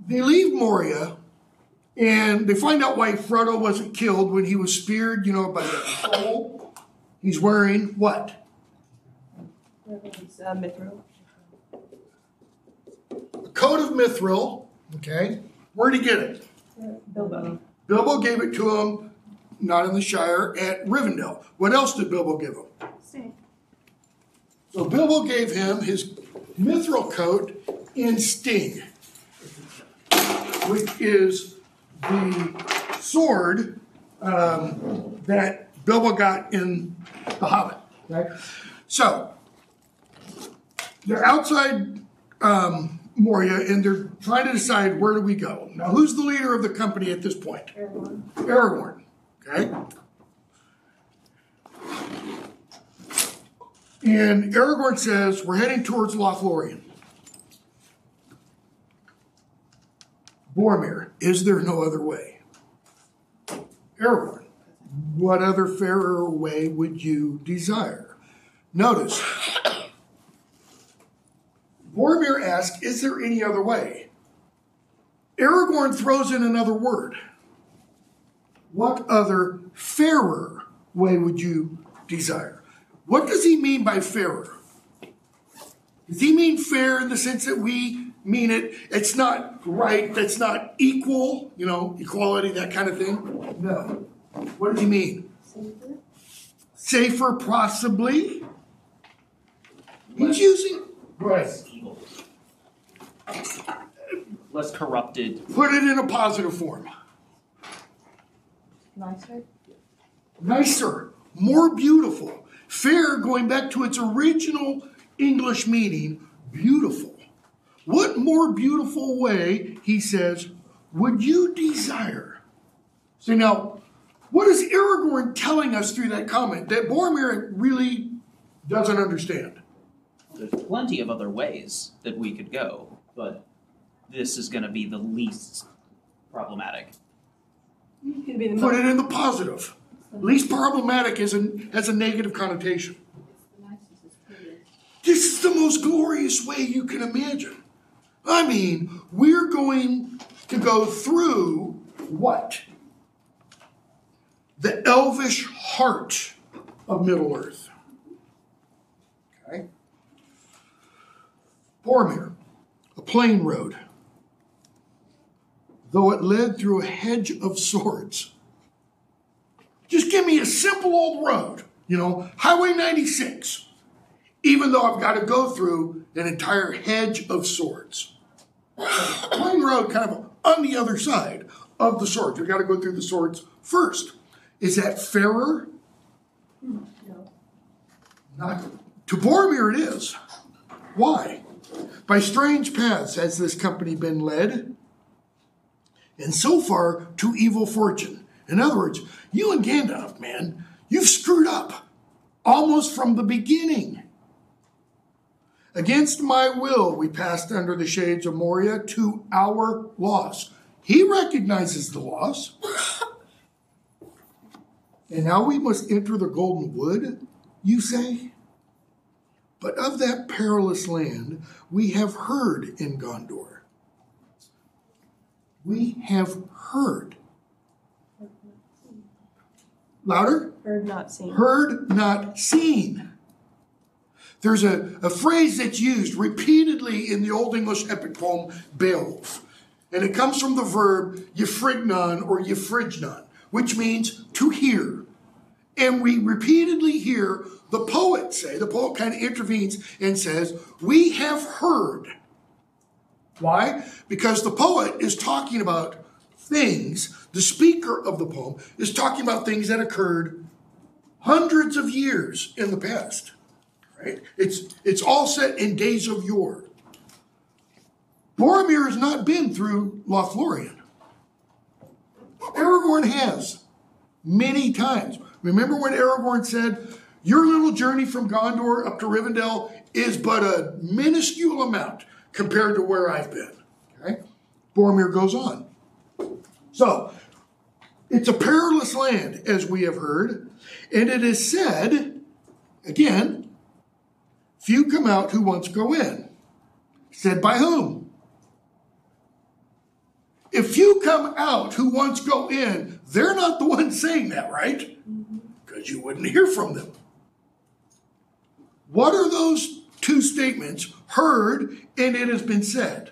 they leave Moria, and they find out why Frodo wasn't killed when he was speared, by the troll. He's wearing what? Mithril. A coat of mithril. Okay. Where'd he get it? Bilbo. Bilbo gave it to him, not in the Shire, at Rivendell. What else did Bilbo give him? Sting. So Bilbo gave him his mithril coat in Sting, which is the sword that Bilbo got in The Hobbit. Right? So they're outside Moria, and they're trying to decide, where do we go? Now, who's the leader of the company at this point? Aragorn. Okay? And Aragorn says, we're heading towards Lothlorien. Boromir, is there no other way? Aragorn, what other fairer way would you desire? Notice, Boromir asks, is there any other way? Aragorn throws in another word. What other fairer way would you desire? What does he mean by fairer? Does he mean fair in the sense that we mean it? It's not right, that's not equal, equality, that kind of thing? No. What does he mean? Safer. Safer, possibly. He's using... Less evil. Less corrupted. Put it in a positive form. Nicer. Nicer. More beautiful. Fair, going back to its original English meaning, beautiful. What more beautiful way, he says, would you desire? So now, what is Aragorn telling us through that comment that Boromir really doesn't understand? There's plenty of other ways that we could go, but this is going to be the least problematic. Put it in the positive. Least problematic has a negative connotation. This is the most glorious way you can imagine. I mean, we're going to go through what? The elvish heart of Middle-earth. Okay? Boromir, a plain road, though it led through a hedge of swords. Just give me a simple old road, Highway 96, even though I've got to go through an entire hedge of swords. Plain road kind of on the other side of the swords. You've got to go through the swords first. Is that fairer? No. Not to Boromir it is. Why? By strange paths has this company been led, and so far to evil fortune. In other words, you and Gandalf, man, you've screwed up almost from the beginning. Against my will, we passed under the shades of Moria to our loss. He recognizes the loss. And now we must enter the Golden Wood, you say? But of that perilous land, we have heard in Gondor. We have heard. Louder? Heard, not seen. Heard, not seen. There's a phrase that's used repeatedly in the Old English epic poem Beowulf. And it comes from the verb yfrignon or yfrignon, which means to hear. And we repeatedly hear the poet say, the poet kind of intervenes and says, we have heard. Why? Because the poet is talking about things, the speaker of the poem is talking about things that occurred hundreds of years in the past. Right? It's all set in days of yore. Boromir has not been through Lothlorien. Aragorn has many times. Remember when Aragorn said, your little journey from Gondor up to Rivendell is but a minuscule amount compared to where I've been. Okay? Boromir goes on. So, it's a perilous land, as we have heard, and it is said, again, few come out who once go in. Said by whom? if you come out who once go in, they're not the ones saying that, right? Because you wouldn't hear from them. What are those two statements? Heard and it has been said.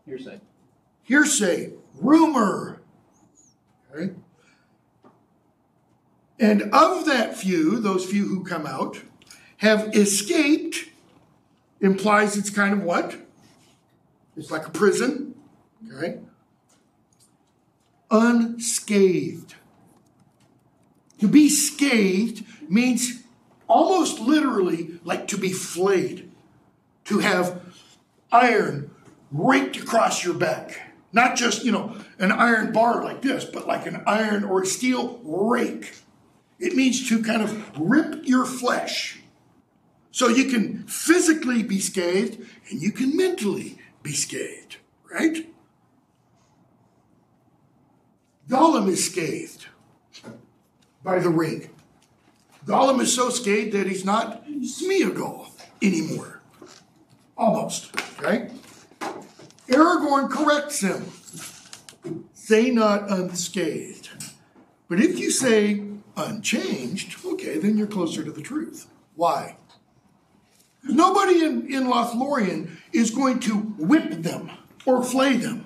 Hearsay. Hearsay, rumor. Okay? And of that few, those few who come out, have escaped, implies it's kind of what? It's like a prison. Okay? Unscathed. To be scathed means almost literally like to be flayed. To have iron raked across your back. Not just, an iron bar like this, but like an iron or a steel rake. It means to kind of rip your flesh. So you can physically be scathed and you can mentally be scathed, right? Gollum is scathed by the ring. Gollum is so scathed that he's not Smeagol anymore. Almost, okay? Aragorn corrects him. Say not unscathed. But if you say unchanged, okay, then you're closer to the truth. Why? Nobody in Lothlorien is going to whip them or flay them.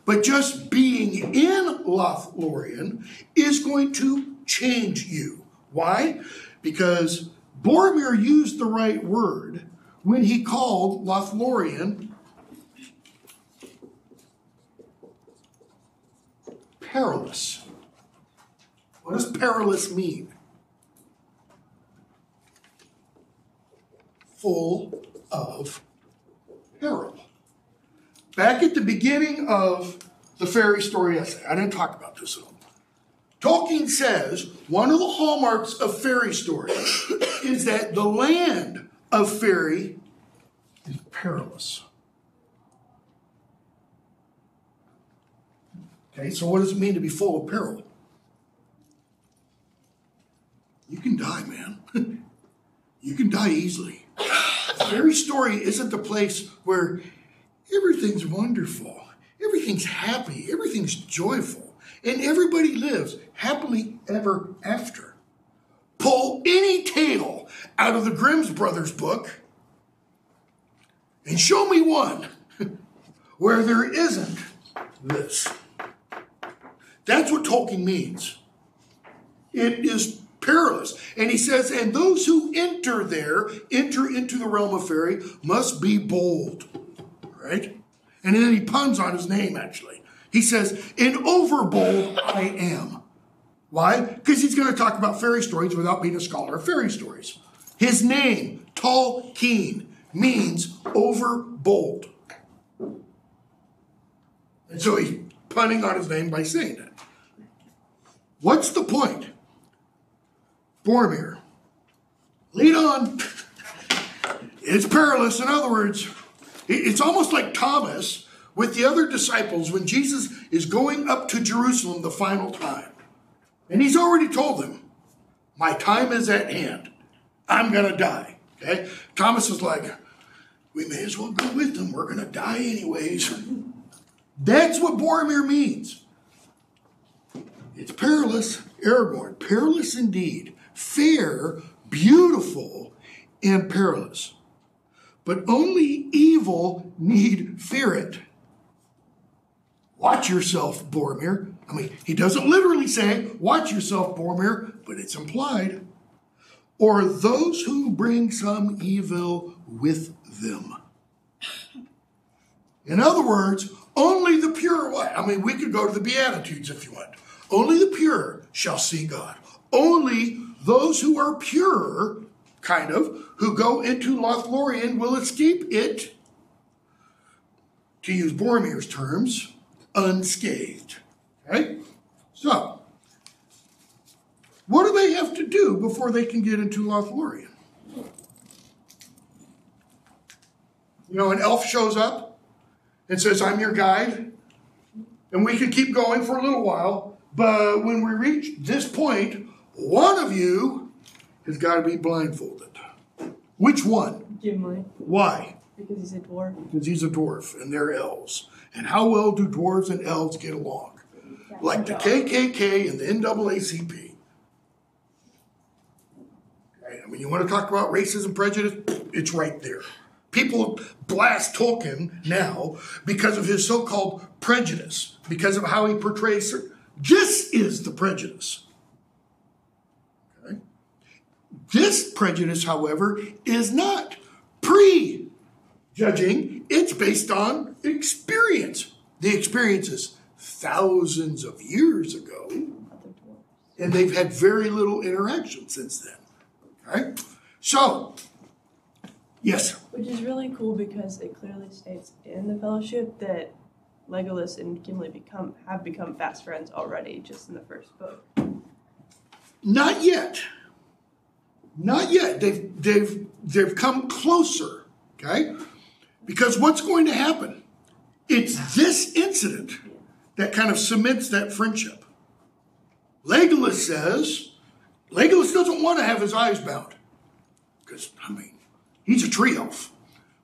But just being in Lothlorien is going to change you. Why? Because Boromir used the right word when he called Lothlorien perilous. What does perilous mean? Full of peril. Back at the beginning of the fairy story essay, I didn't talk about this at all. Tolkien says one of the hallmarks of fairy stories is that the land of fairy is perilous. Okay, so what does it mean to be full of peril? You can die, man. You can die easily. The fairy story isn't the place where everything's wonderful, everything's happy, everything's joyful, and everybody lives happily ever after. Pull any tale out of the Grimm's Brothers book and show me one where there isn't this. That's what Tolkien means. It is perilous. And he says, and those who enter into the realm of fairy, must be bold. Right? And then he puns on his name, actually. He says, and overbold I am. Why? Because he's going to talk about fairy stories without being a scholar of fairy stories. His name, Tolkien, means overbold. And so he's punning on his name by saying that. What's the point? Boromir, lead on. It's perilous. In other words, it's almost like Thomas with the other disciples when Jesus is going up to Jerusalem the final time. And he's already told them, my time is at hand. I'm going to die. Okay? Thomas is like, we may as well go with them. We're going to die anyways. That's what Boromir means. It's perilous, Aragorn, perilous indeed. Fair, beautiful, and perilous. But only evil need fear it. Watch yourself, Boromir. I mean, he doesn't literally say, watch yourself, Boromir, but it's implied. Or those who bring some evil with them. In other words, only the pure, we could go to the Beatitudes if you want. Only the pure shall see God. Only those who are pure, who go into Lothlorien will escape it, to use Boromir's terms, unscathed. Okay? So, what do they have to do before they can get into Lothlorien? An elf shows up and says, I'm your guide, and we can keep going for a little while, but when we reach this point, one of you has got to be blindfolded. Which one? Gimli. Why? Because he's a dwarf. Because he's a dwarf, and they're elves. And how well do dwarves and elves get along? Like the KKK and the NAACP. Okay, I mean, you want to talk about racism, prejudice? It's right there. People blast Tolkien now because of his so-called prejudice, because of how he portrays certain. This is the prejudice. Okay? This prejudice, however, is not pre-judging. It's based on experience. The experience is thousands of years ago, and they've had very little interaction since then. Okay? So, yes? Which is really cool because it clearly states in the Fellowship that Legolas and Gimli have become fast friends already, just in the first book. Not yet. Not yet. They've come closer. Okay? Because what's going to happen? It's this incident that kind of cements that friendship. Legolas doesn't want to have his eyes bound. Because, I mean, he's a tree elf.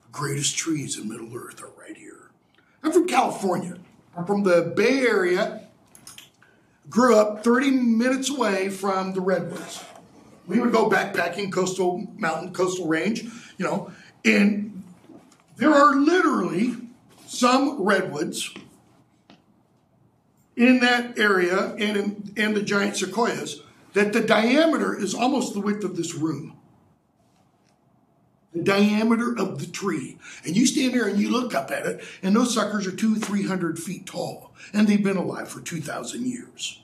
The greatest trees in Middle Earth are right here. I'm from California. I'm from the Bay Area. Grew up 30 minutes away from the redwoods. We would go backpacking, coastal range, and there are literally some redwoods in that area and the giant sequoias that the diameter is almost the width of this room. The diameter of the tree. And you stand there and you look up at it, and those suckers are 200-300 feet tall, and they've been alive for 2,000 years.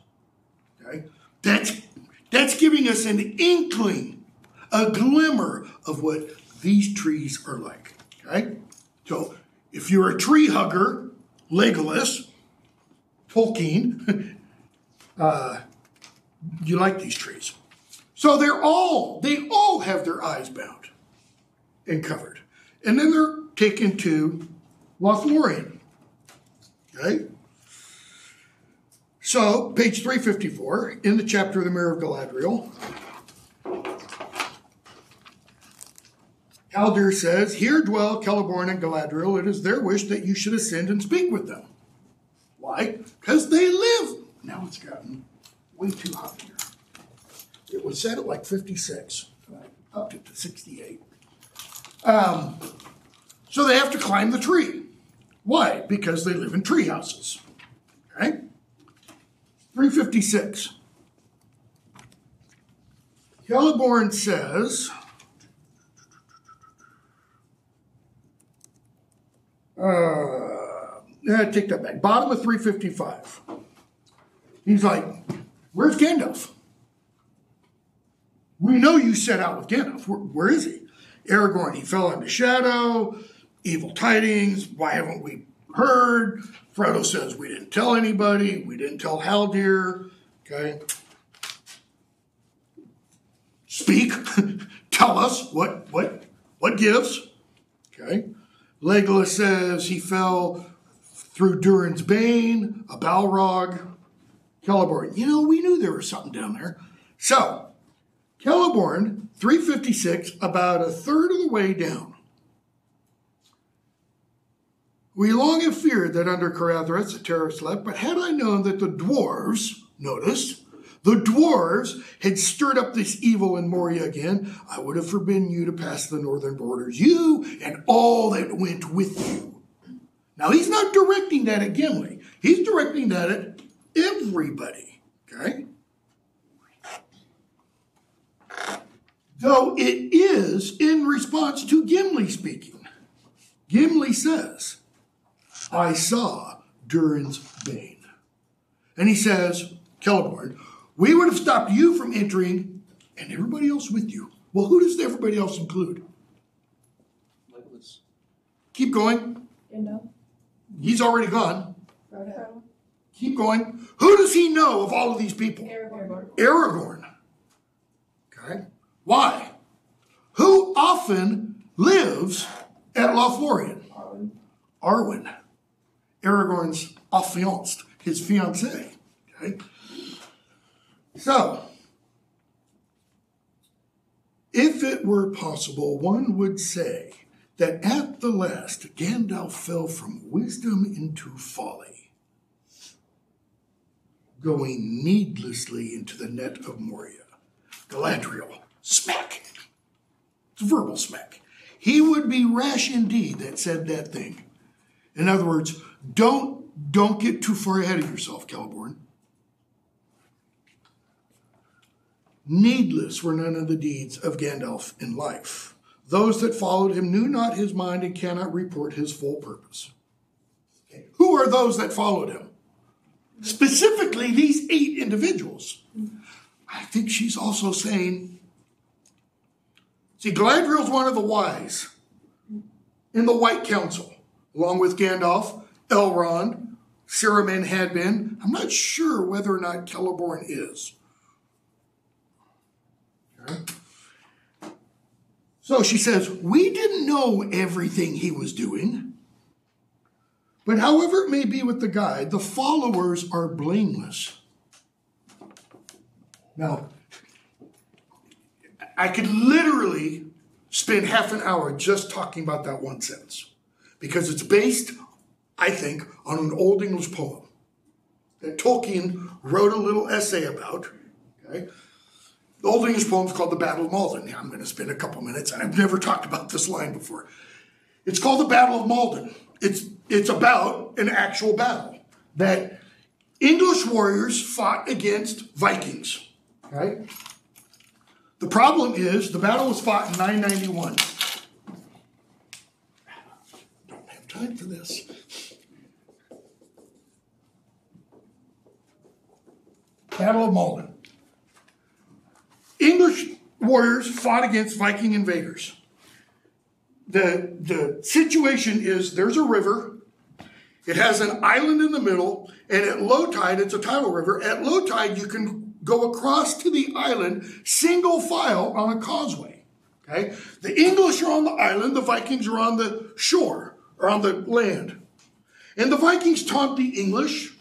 Okay? That's giving us an inkling, a glimmer of what these trees are like. Okay? So, if you're a tree hugger, Legolas, Tolkien, you like these trees. So they all have their eyes bound and covered. And then they're taken to Lothlorien. Okay? So, page 354, in the chapter of the Mirror of Galadriel, Haldir says, "Here dwell Celeborn and Galadriel. It is their wish that you should ascend and speak with them." Why? Because they live. Now it's gotten way too hot here. It was set at like 56. Up to 68. So they have to climb the tree. Why? Because they live in tree houses. Okay? 356. Celeborn says, take that back. Bottom of 355. He's like, "Where's Gandalf? We know you set out with Gandalf. Where is he?" Aragorn, "He fell into shadow. Evil tidings. Why haven't we heard?" Frodo says, "We didn't tell anybody. We didn't tell Haldir." Okay. Speak. Tell us what gives. Okay. Legolas says he fell through Durin's Bane, a Balrog. Celeborn, we knew there was something down there. So, Celeborn, 356, about a third of the way down. "We long have feared that under Caradhras the terrorists left, but had I known that the dwarves," notice, the dwarves had stirred up this evil in Moria again, "I would have forbidden you to pass the northern borders, you and all that went with you." Now, he's not directing that at Gimli. He's directing that at everybody, okay? Though it is in response to Gimli speaking. Gimli says, "I saw Durin's Bane." And he says, Celeborn, "We would have stopped you from entering and everybody else with you." Well, who does everybody else include? Legolas. Keep going. He's already gone. Frodo. Keep going. Who does he know of all of these people? Aragorn. Okay. Why? Who often lives at Lothlorien? Arwen. Aragorn's affianced, his fiancée. Okay. So, if it were possible, one would say that at the last Gandalf fell from wisdom into folly, going needlessly into the net of Moria. Galadriel, smack. It's a verbal smack. He would be rash indeed that said that thing. In other words, don't get too far ahead of yourself, Celeborn. Needless were none of the deeds of Gandalf in life. Those that followed him knew not his mind and cannot report his full purpose. Okay. Who are those that followed him? Specifically, these 8 individuals. I think she's also saying, see, Galadriel's one of the wise in the White Council, along with Gandalf, Elrond, Saruman had been. I'm not sure whether or not Celeborn is. Okay. So she says, we didn't know everything he was doing. But however it may be with the guide, the followers are blameless. Now, I could literally spend half an hour just talking about that one sentence, because it's based, I think, on an Old English poem that Tolkien wrote a little essay about. Okay? The Old English poem is called the Battle of Malden. Now, I'm going to spend a couple minutes, and I've never talked about this line before. It's called the Battle of Malden. It's about an actual battle that English warriors fought against Vikings. Okay? The problem is the battle was fought in 991. Don't have time for this. Battle of Malden. English warriors fought against Viking invaders. The situation is there's a river. It has an island in the middle, and at low tide, it's a tidal river. At low tide, you can go across to the island single file on a causeway. Okay? The English are on the island, the Vikings are on the shore, or on the land. And the Vikings taunt the English,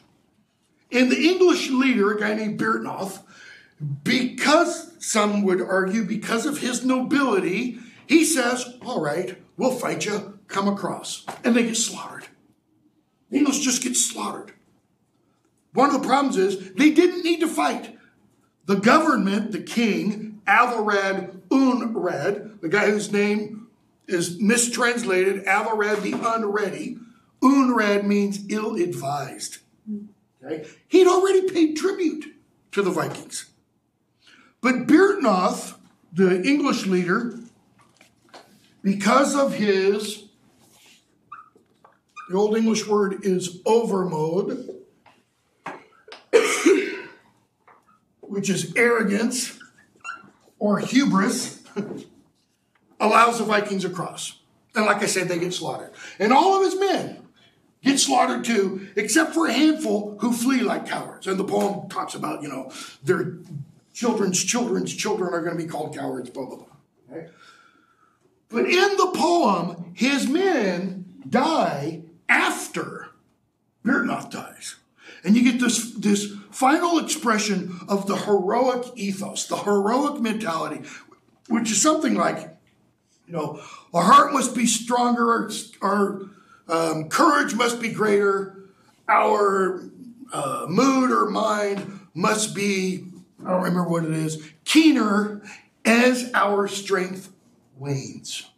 and the English leader, a guy named Byrhtnoth, because, some would argue, because of his nobility, he says, all right, we'll fight you, come across. And they get slaughtered. The English just get slaughtered. One of the problems is they didn't need to fight. The government, the king, Aethelred Unred, the guy whose name is mistranslated, Aethelred the Unready, Unred means ill-advised. Okay? He'd already paid tribute to the Vikings. But Byrhtnoth, the English leader, because of his, the Old English word is overmode, which is arrogance or hubris, allows the Vikings across. And like I said, they get slaughtered. And all of his men get slaughtered too, except for a handful who flee like cowards. And the poem talks about, their children's children are going to be called cowards, blah, blah, blah. Okay? But in the poem, his men die after Byrhtnoth dies. And you get this final expression of the heroic ethos, the heroic mentality, which is something like, our heart must be stronger, our courage must be greater, our mood or mind must be, I don't remember what it is, keener as our strength wanes.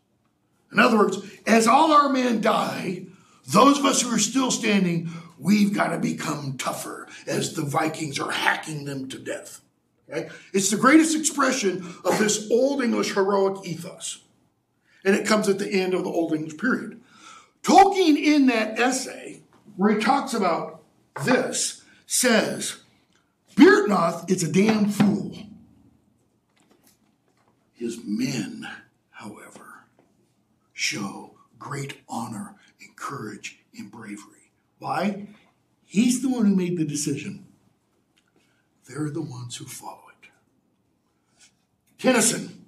In other words, as all our men die, those of us who are still standing, we've got to become tougher as the Vikings are hacking them to death. Okay? It's the greatest expression of this Old English heroic ethos. And it comes at the end of the Old English period. Tolkien, in that essay, where he talks about this, says, Byrhtnoth is a damn fool. His men, however, show great honor and courage and bravery. Why? He's the one who made the decision. They're the ones who follow it. Tennyson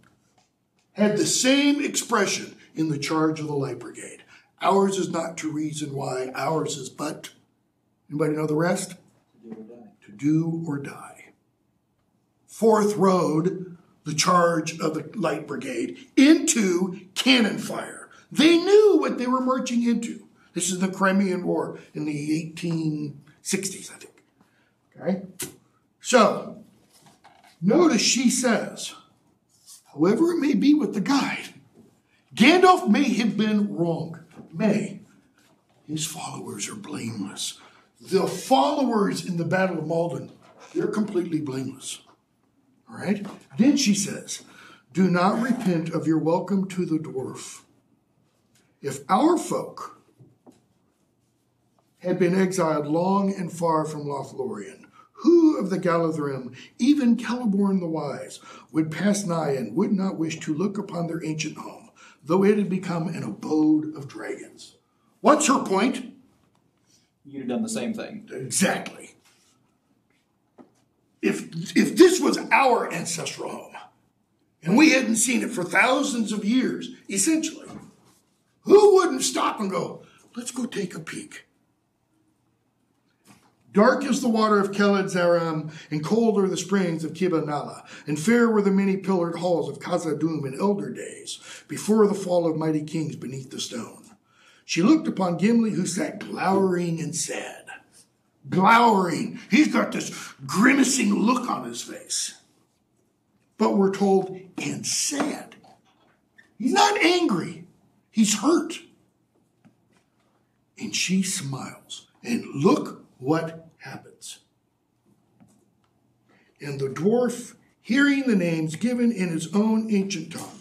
had the same expression in The Charge of the Light Brigade. Ours is not to reason why, ours is but, anybody know the rest? To do or die. Forth rode the charge of the Light Brigade into cannon fire. They knew what they were marching into. This is the Crimean War in the 1860s, I think. Okay? So, notice she says, however it may be with the guide, Gandalf may have been wrong. May. His followers are blameless. The followers in the Battle of Malden, they're completely blameless. All right? Then she says, do not repent of your welcome to the dwarf. If our folk had been exiled long and far from Lothlorien, who of the Galadrim, even Celeborn the Wise, would pass nigh and would not wish to look upon their ancient home, though it had become an abode of dragons? What's her point? You'd have done the same thing. Exactly. If this was our ancestral home, and we hadn't seen it for thousands of years, essentially, who wouldn't stop and go, let's go take a peek? Dark is the water of Keled Zaram, and cold are the springs of Kiba Nala, and fair were the many pillared halls of Khazad-dûm in elder days, before the fall of mighty kings beneath the stone. She looked upon Gimli, who sat glowering and sad. Glowering. He's got this grimacing look on his face. But we're told, and sad. He's not angry. He's hurt. And she smiles. And look what happens. And the dwarf, hearing the names given in his own ancient tongue,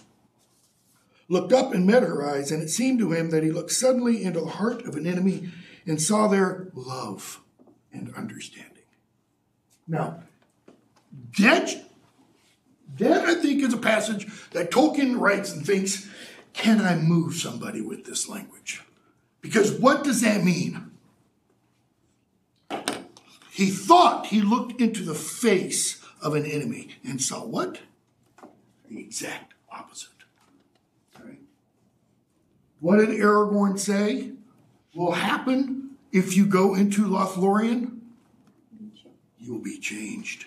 looked up and met her eyes, and it seemed to him that he looked suddenly into the heart of an enemy and saw there love and understanding. Now, that I think is a passage that Tolkien writes and thinks, can I move somebody with this language? Because what does that mean? He thought he looked into the face of an enemy and saw what? The exact opposite. Right? What did Aragorn say will happen if you go into Lothlorien? You will be changed.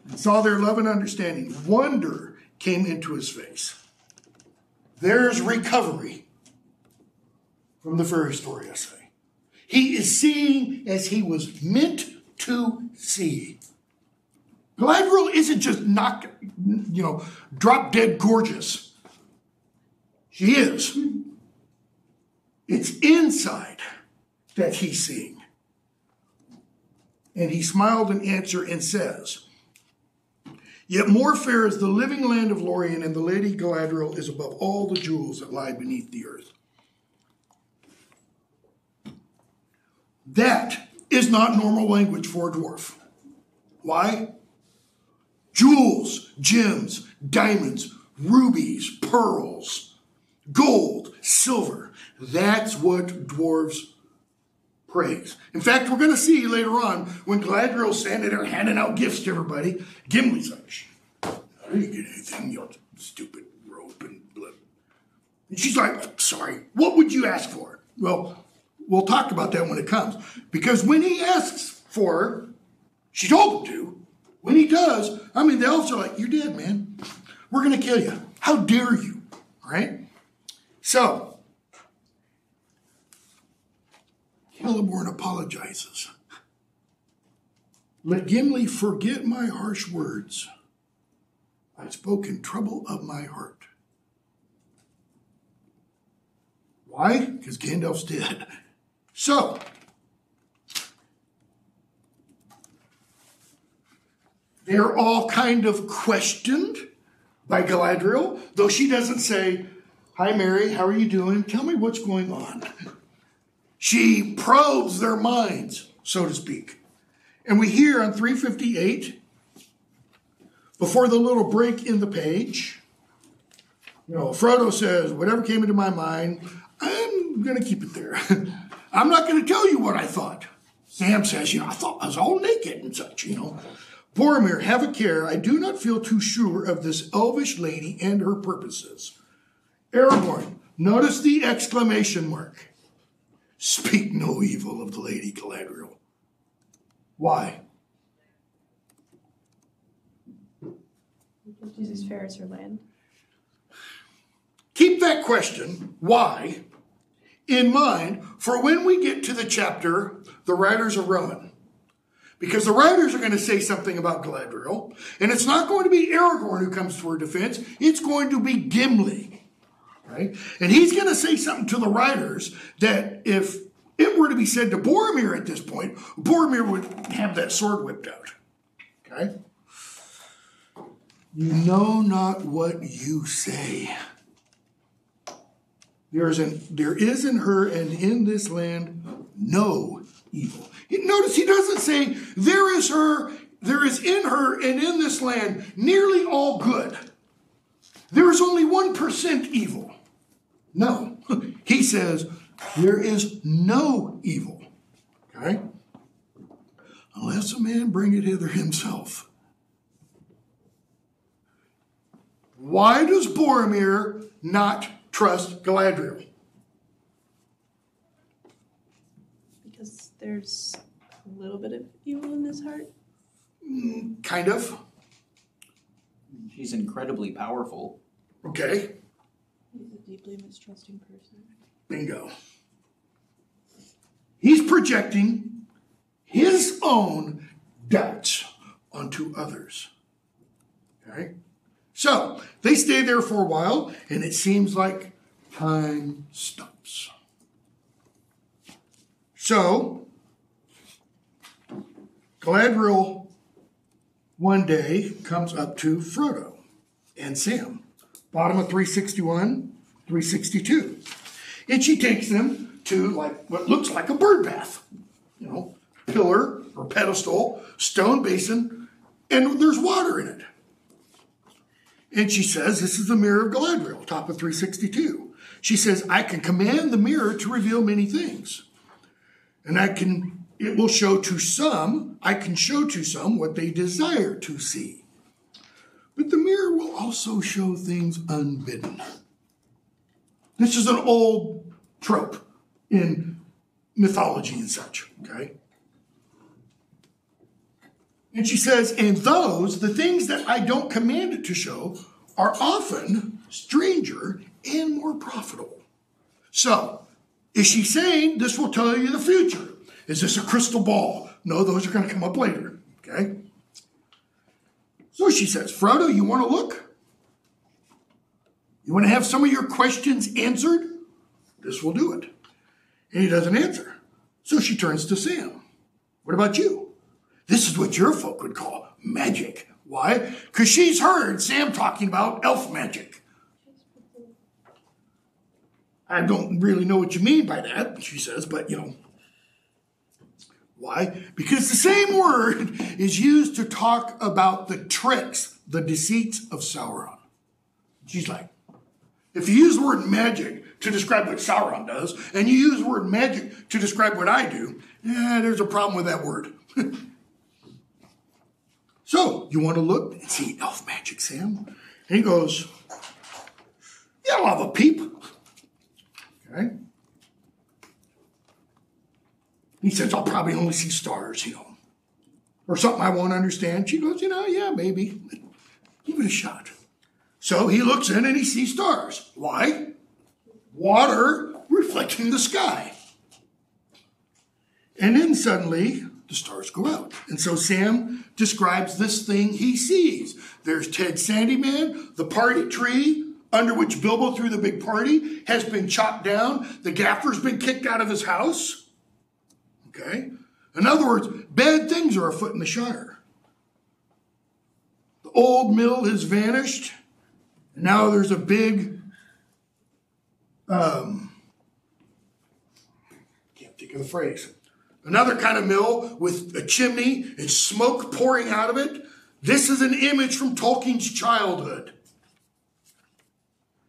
And saw their love and understanding. Wonder came into his face. There's recovery from the fairy story, I say. He is seeing as he was meant to see. Galadriel isn't just drop dead gorgeous. She is. It's inside that he's seeing. And he smiled in answer and says, yet more fair is the living land of Lorien, and the Lady Galadriel is above all the jewels that lie beneath the earth. That is not normal language for a dwarf. Why? Jewels, gems, diamonds, rubies, pearls, gold, silver. That's what dwarves praise. In fact, we're going to see later on when Galadriel's standing there handing out gifts to everybody, Gimli's like, I didn't get anything, you stupid rope and blood. And she's like, sorry, what would you ask for? Well, we'll talk about that when it comes. Because when he asks for her, she told him to. When he does, the elves are like, you're dead, man. We're going to kill you. How dare you? All right? So, Celeborn apologizes. Let Gimli forget my harsh words. I spoke in trouble of my heart. Why? Because Gandalf's dead. So, they're all kind of questioned by Galadriel, though she doesn't say, hi, Mary, how are you doing? Tell me what's going on. She probes their minds, so to speak. And we hear on 358, before the little break in the page, Frodo says, whatever came into my mind, I'm going to keep it there. I'm not going to tell you what I thought. Sam says, I thought I was all naked and such, Boromir, have a care. I do not feel too sure of this elvish lady and her purposes. Aragorn, notice the exclamation mark. Speak no evil of the Lady Galadriel. Why? Because she's as fair as her land. keep that question, why, in mind for when we get to the chapter, the Riders of Rohan. Because the Riders are going to say something about Galadriel, and it's not going to be Aragorn who comes to her defense, it's going to be Gimli. Right? And he's going to say something to the Riders that if it were to be said to Boromir at this point, Boromir would have that sword whipped out. Okay? You know not what you say. There is in her and in this land no evil. Notice he doesn't say there is in her and in this land nearly all good. There is only 1% evil. No. He says there is no evil. Okay? Unless a man bring it hither himself. Why does Boromir not trust Galadriel? Because there's a little bit of evil in his heart. Kind of. She's incredibly powerful. Okay. He's a deeply mistrusting person. Bingo. He's projecting his own doubts onto others. Okay? So, they stay there for a while, and it seems like time stops. So, Galadriel one day comes up to Frodo and Sam. Bottom of 361, 362. And she takes them to like what looks like a bird bath. You know, pillar or pedestal, stone basin, and there's water in it. And she says, this is the mirror of Galadriel, top of 362. She says, I can command the mirror to reveal many things. And I can show to some what they desire to see. But the mirror will also show things unbidden. This is an old trope in mythology and such, okay? And she says, and the things that I don't command it to show, are often stranger and more profitable. So, is she saying this will tell you the future? Is this a crystal ball? No, those are going to come up later, okay? So she says, Frodo, you want to look? You want to have some of your questions answered? This will do it. And he doesn't answer. So she turns to Sam. What about you? This is what your folk would call magic. Why? Because she's heard Sam talking about elf magic. I don't really know what you mean by that, she says, but you know. Why? Because the same word is used to talk about the tricks, the deceits of Sauron. She's like, if you use the word magic to describe what Sauron does, and you use the word magic to describe what I do, there's a problem with that word. So, you want to look and see elf magic, Sam? And he goes, yeah, I'll have a peep. Okay. He says, I'll probably only see stars, or something I won't understand. She goes, yeah, maybe. Give it a shot. So he looks in and he sees stars. Why? Water reflecting the sky. And then suddenly, the stars go out. And so Sam describes this thing he sees. There's Ted Sandyman, the party tree under which Bilbo threw the big party has been chopped down. The gaffer's been kicked out of his house. Okay? In other words, bad things are afoot in the Shire. The old mill has vanished. And now there's a big, can't think of the phrase. Another kind of mill with a chimney and smoke pouring out of it. This is an image from Tolkien's childhood.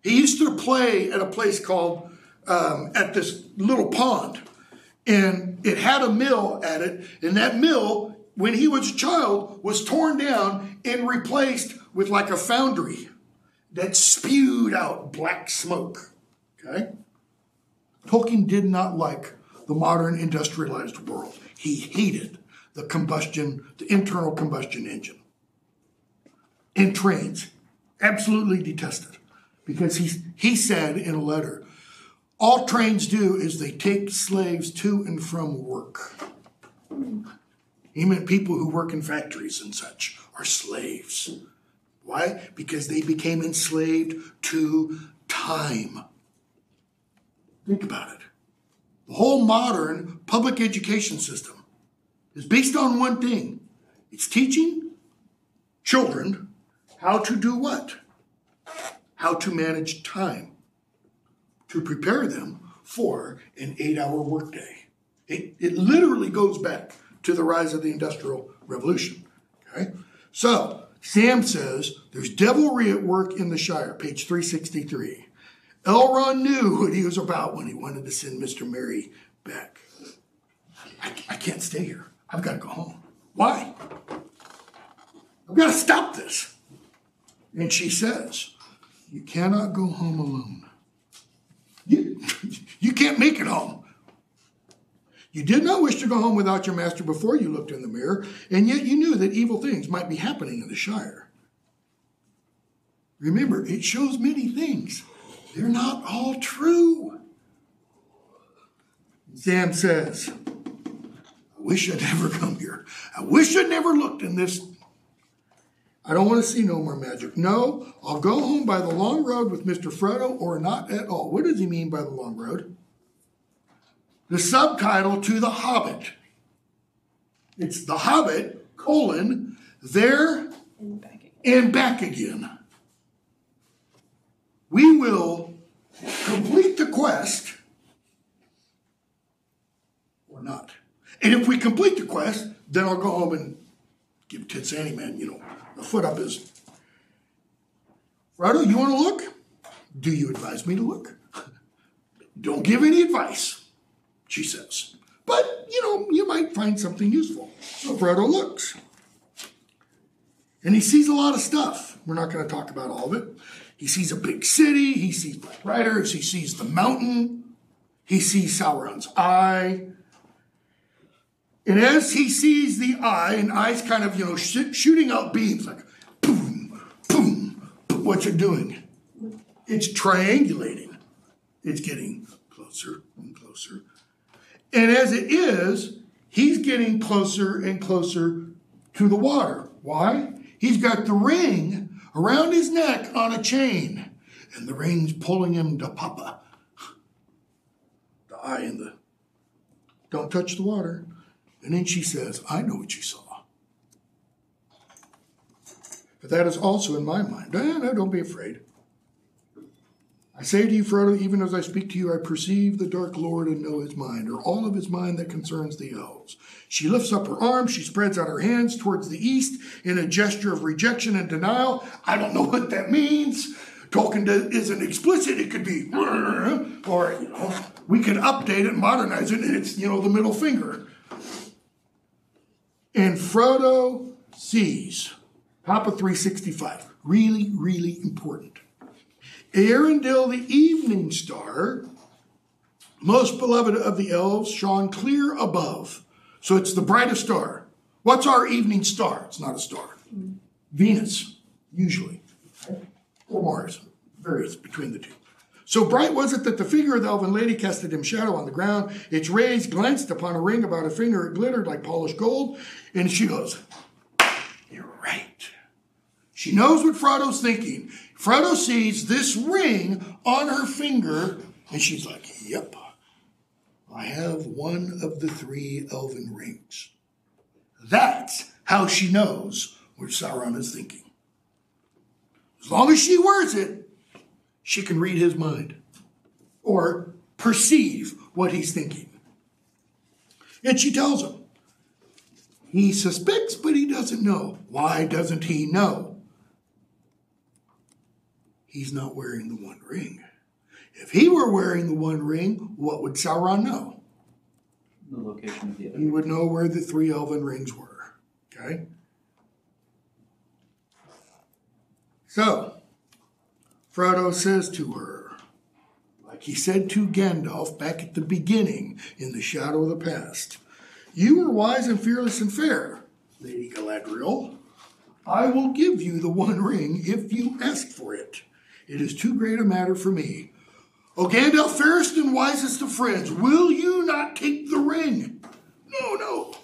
He used to play at a place called, at this little pond. And it had a mill at it. And that mill, when he was a child, was torn down and replaced with like a foundry that spewed out black smoke. Okay? Tolkien did not like the modern industrialized world. He hated the internal combustion engine. And trains. Absolutely detested. Because he said in a letter, all trains do is they take slaves to and from work. He meant people who work in factories and such are slaves. Why? Because they became enslaved to time. Think about it. The whole modern public education system is based on one thing. It's teaching children how to do what? How to manage time. To prepare them for an 8-hour workday. It literally goes back to the rise of the Industrial Revolution. Okay? So, Sam says, there's devilry at work in the Shire, page 363. Elrond knew what he was about when he wanted to send Mr. Merry back. I can't stay here. I've got to go home. Why? I've got to stop this. And she says, you cannot go home alone. You can't make it home. You did not wish to go home without your master before you looked in the mirror, and yet you knew that evil things might be happening in the Shire. Remember, it shows many things. They're not all true. Sam says, I wish I'd never come here. I wish I'd never looked in this. I don't want to see no more magic. No, I'll go home by the long road with Mr. Frodo or not at all. What does he mean by the long road? The subtitle to The Hobbit. It's The Hobbit, there and back again. We will complete the quest or not. And if we complete the quest, then I'll go home and give Ted Sandyman, a foot up his. Frodo, you want to look? Do you advise me to look? Don't give any advice, she says. But, you might find something useful. So Frodo looks. And he sees a lot of stuff. We're not going to talk about all of it. He sees a big city. He sees Black Riders. He sees the mountain. He sees Sauron's eye. And as he sees the eye, and eye's kind of, shooting out beams, like boom, boom, boom. What's it doing? It's triangulating. It's getting closer and closer. And as it is, he's getting closer and closer to the water. Why? He's got the ring around his neck on a chain, and the ring's pulling him to Papa. The eye and the don't touch the water. And then she says, I know what you saw. But that is also in my mind. No, don't be afraid. I say to you, Frodo, even as I speak to you, I perceive the Dark Lord and know his mind, or all of his mind that concerns the elves. She lifts up her arm, she spreads out her hands towards the east in a gesture of rejection and denial. I don't know what that means. Tolkien isn't explicit. It could be, or, we can update it, modernize it, and it's, the middle finger. And Frodo sees, Papa 365, really, really important. Arendelle, the evening star, most beloved of the elves, shone clear above. So it's the brightest star. What's our evening star? It's not a star. Venus, usually. Or Mars. Varies between the two. So bright was it that the figure of the elven lady cast a dim shadow on the ground. Its rays glanced upon a ring about a finger. It glittered like polished gold. And she goes, you're right. She knows what Frodo's thinking. Frodo sees this ring on her finger, and she's like, yep, I have one of the 3 elven rings. That's how she knows what Sauron is thinking. As long as she wears it, she can read his mind or perceive what he's thinking. And she tells him. He suspects, but he doesn't know. Why doesn't he know? He's not wearing the one ring. If he were wearing the one ring, what would Sauron know? The location of the other. He would know where the 3 elven rings were. Okay? So, Frodo says to her, like he said to Gandalf back at the beginning in the Shadow of the Past, you are wise and fearless and fair, Lady Galadriel. I will give you the one ring if you ask for it. It is too great a matter for me. O Gandalf, fairest and wisest of friends, will you not take the ring? No, no.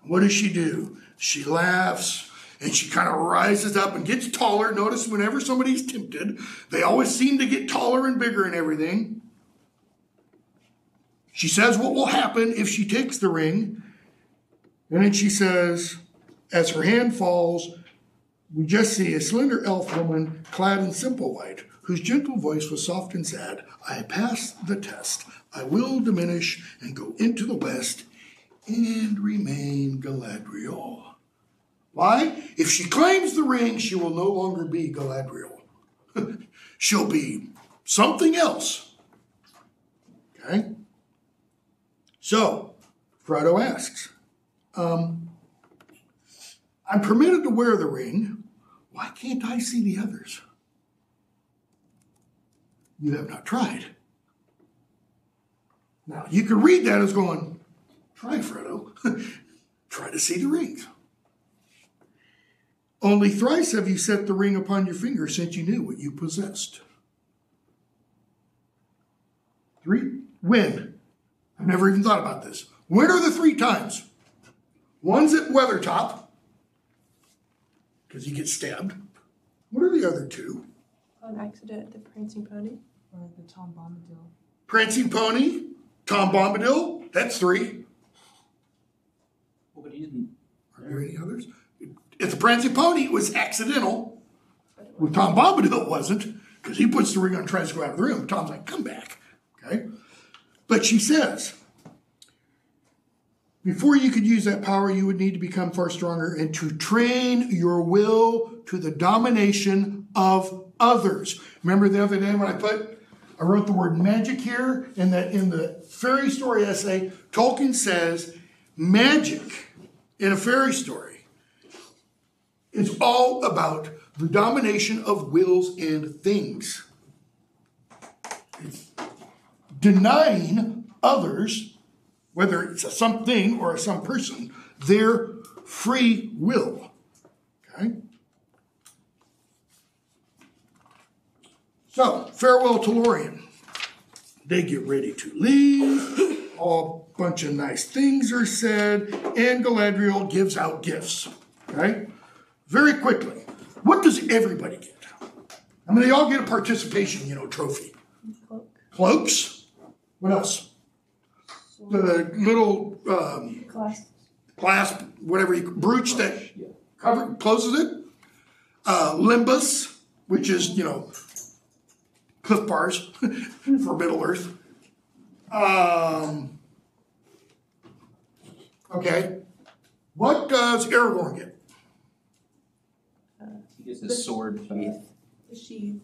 What does she do? She laughs, and she kind of rises up and gets taller. Notice whenever somebody's tempted, they always seem to get taller and bigger and everything. She says what will happen if she takes the ring. And then she says, as her hand falls, we just see a slender elf woman clad in simple white, whose gentle voice was soft and sad. I passed the test. I will diminish and go into the west and remain Galadriel. Why? If she claims the ring, she will no longer be Galadriel. She'll be something else. Okay? So, Frodo asks, I'm permitted to wear the ring. Why can't I see the others? You have not tried. Now, you could read that as going, try, Frodo. Try to see the rings. Only thrice have you set the ring upon your finger since you knew what you possessed. 3. When? I've never even thought about this. When are the 3 times? One's at Weathertop, because he gets stabbed. What are the other 2? On accident, the Prancing Pony. Or the Tom Bombadil. Prancing Pony, Tom Bombadil, that's 3. Well, but he didn't. Are there any others? If the Prancing Pony, it was accidental. With Tom Bombadil, it wasn't, because he puts the ring on and tries to go out of the room. Tom's like, come back. Okay? But she says, before you could use that power, you would need to become far stronger and to train your will to the domination of others. Remember the other day when I wrote the word magic here, and that in the fairy story essay, Tolkien says magic in a fairy story is all about the domination of wills and things. It's denying others, whether it's a something or a some person, their free will. Okay? So, farewell to Lorien. They get ready to leave. A bunch of nice things are said, and Galadriel gives out gifts. Okay? Very quickly. What does everybody get? I mean, they all get a participation, trophy. Cloaks. What else? The little clasp, whatever brooch that closes it. Limbus, which is, cliff bars for Middle Earth. Okay. What does Aragorn get? He gets his sword. The sheath.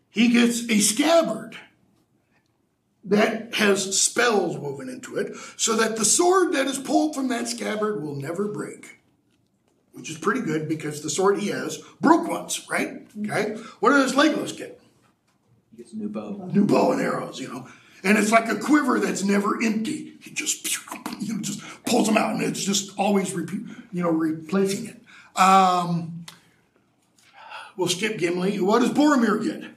He gets a scabbard that has spells woven into it, so that the sword that is pulled from that scabbard will never break. Which is pretty good, because the sword he has broke once, right? Okay. What does Legolas get? He gets a new bow. New bow and arrows, And it's like a quiver that's never empty. He just pulls them out, and it's just always replacing it. We'll skip Gimli. What does Boromir get?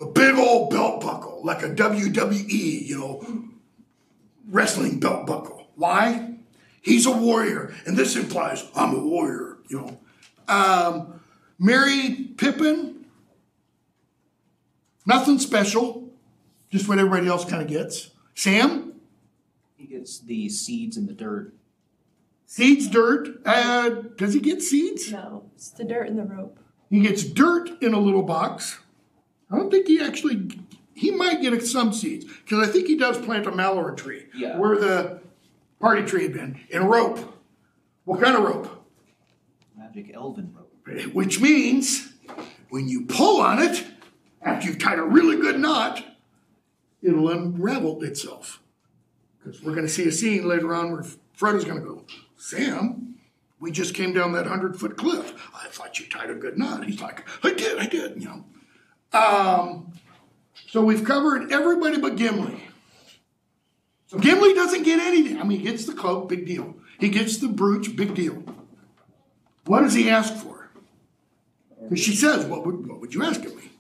A big old belt buckle, like a WWE, wrestling belt buckle. Why? He's a warrior, and this implies I'm a warrior, Merry Pippin, nothing special, just what everybody else kind of gets. Sam? He gets the seeds in the dirt. Seeds, dirt. Does he get seeds? No, it's the dirt and the rope. He gets dirt in a little box. I don't think he might get some seeds, because I think he does plant a mallow tree where the party tree had been. And rope. What kind of rope? Magic elven rope. Which means when you pull on it, after you've tied a really good knot, it'll unravel itself. Because we're going to see a scene later on where Frodo's going to go, Sam, we just came down that 100-foot cliff. I thought you tied a good knot. He's like, I did, So we've covered everybody but Gimli. So Gimli doesn't get anything. I mean, he gets the cloak, big deal. He gets the brooch, big deal. What does he ask for? Because she says, what would you ask of me?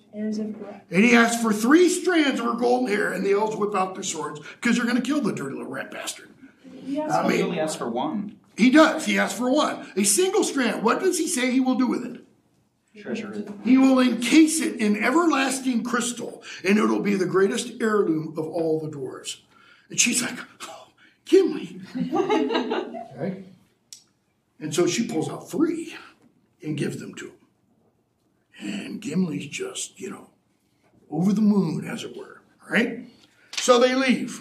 Strands of gold. And he asks for 3 strands of her golden hair, and the elves whip out their swords because they're going to kill the dirty little rat bastard. He only asks for 1. He does. He asks for 1. A single strand. What does he say he will do with it? Treasure it. He will encase it in everlasting crystal, and it'll be the greatest heirloom of all the dwarves. And she's like, oh, Gimli. Okay. And so she pulls out 3 and gives them to him. And Gimli's just, over the moon, as it were. All right? So they leave.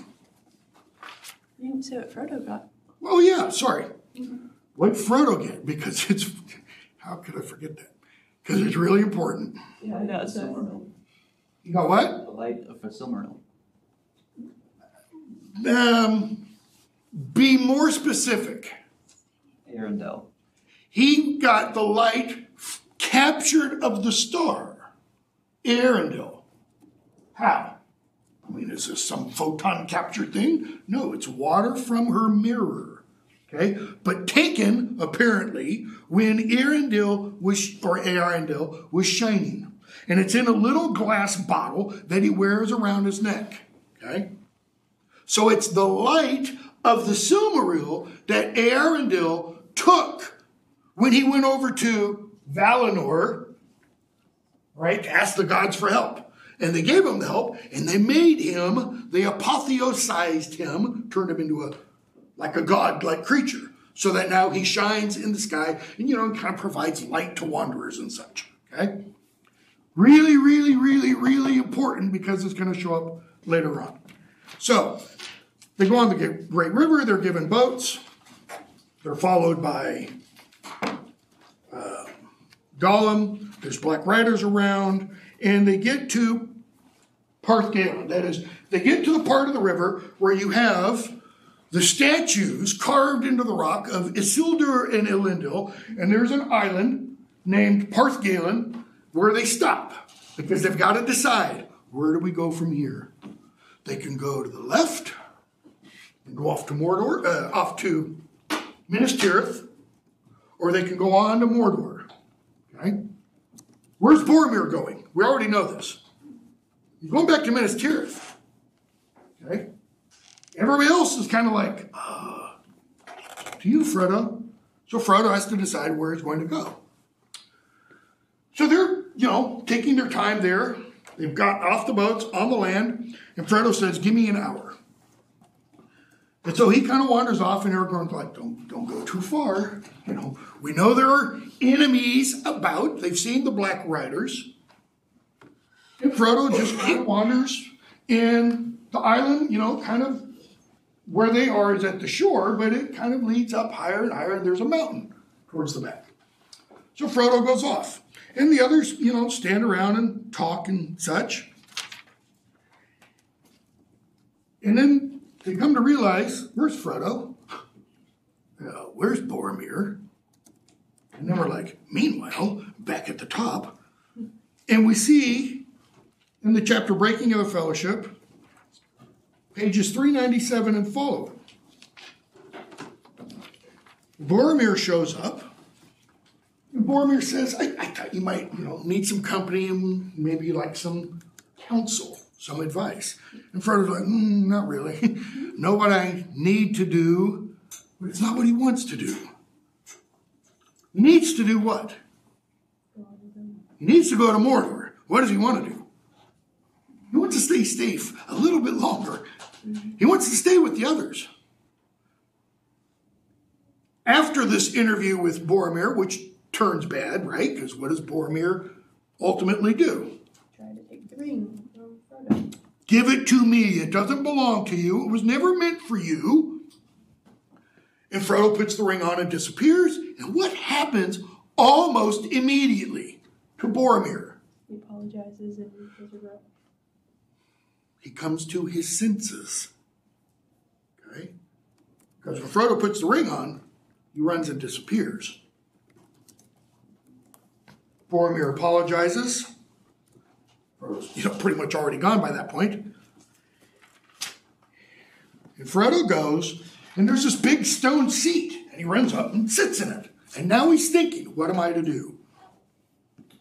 You didn't say what Frodo got. Oh, yeah, sorry. What Frodo get? Because it's, how could I forget that? Because it's really important. Yeah, no, it's not. You got what? The light of a Silmaril. Be more specific. Arendelle. He got the light captured of the star. Arendelle. How? I mean, is this some photon capture thing? No, it's water from her mirror. Okay? But taken, apparently, when Arendelle was shining. And it's in a little glass bottle that he wears around his neck. Okay? So it's the light of the Silmaril that Arendelle took when he went over to Valinor, right, to ask the gods for help. And they gave him the help, and they made him, they apotheosized him, turned him into a god-like creature, so that now he shines in the sky and, kind of provides light to wanderers and such, okay? Really, really, really, really important because it's going to show up later on. So, they go on the Great River, they're given boats, they're followed by Gollum, there's Black Riders around, and they get to Parthgalen. That is, they get to the part of the river where you have the statues carved into the rock of Isildur and Elendil, and there's an island named Parthgalen where they stop because they've got to decide, where do we go from here? They can go to the left and go off to Mordor, off to Minas Tirith, or they can go on to Mordor. Okay? Where's Boromir going? We already know this. He's going back to Minas Tirith. Okay? Everybody else is kind of like, to you, Frodo. So Frodo has to decide where he's going to go. So they're, taking their time there. They've got off the boats, on the land, and Frodo says, give me an hour. And so he kind of wanders off, and Aragorn's like, don't go too far. We know there are enemies about. They've seen the Black Riders. And Frodo just kind of wanders. And the island, kind of where they are is at the shore, but it kind of leads up higher and higher, and there's a mountain towards the back. So Frodo goes off. And the others, stand around and talk and such. And then they come to realize, where's Frodo? Where's Boromir? And then we're like, meanwhile, back at the top. And we see in the chapter Breaking of the Fellowship, pages 397 and following. Boromir shows up. And Boromir says, I thought you might, need some company and maybe like some counsel, some advice. And Frodo's like, not really. Know what I need to do, but it's not what he wants to do. He needs to do what? He needs to go to Mordor. What does he want to do? He wants to stay safe a little bit longer. He wants to stay with the others. After this interview with Boromir, which turns bad, right? Because what does Boromir ultimately do? Try to take the ring from Frodo. Give it to me. It doesn't belong to you. It was never meant for you. And Frodo puts the ring on and disappears. And what happens almost immediately to Boromir? He apologizes and gives a rope. He comes to his senses. Okay? Because when Frodo puts the ring on, he runs and disappears. Boromir apologizes. Frodo's, pretty much already gone by that point. And Frodo goes, and there's this big stone seat. And he runs up and sits in it. And now he's thinking, what am I to do?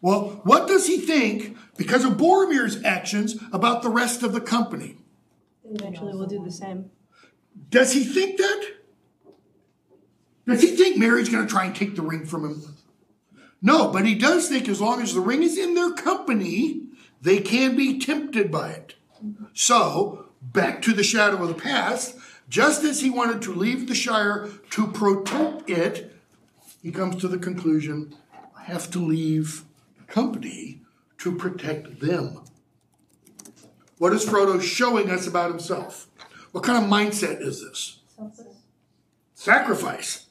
Well, what does he think, because of Boromir's actions, about the rest of the company? Eventually we'll do the same. Does he think that? Does he think Merry's going to try and take the ring from him? No, but he does think as long as the ring is in their company, they can be tempted by it. So, back to the shadow of the past, just as he wanted to leave the Shire to protect it, he comes to the conclusion, I have to leave the company to protect them. What is Frodo showing us about himself? What kind of mindset is this? Selfless. Sacrifice.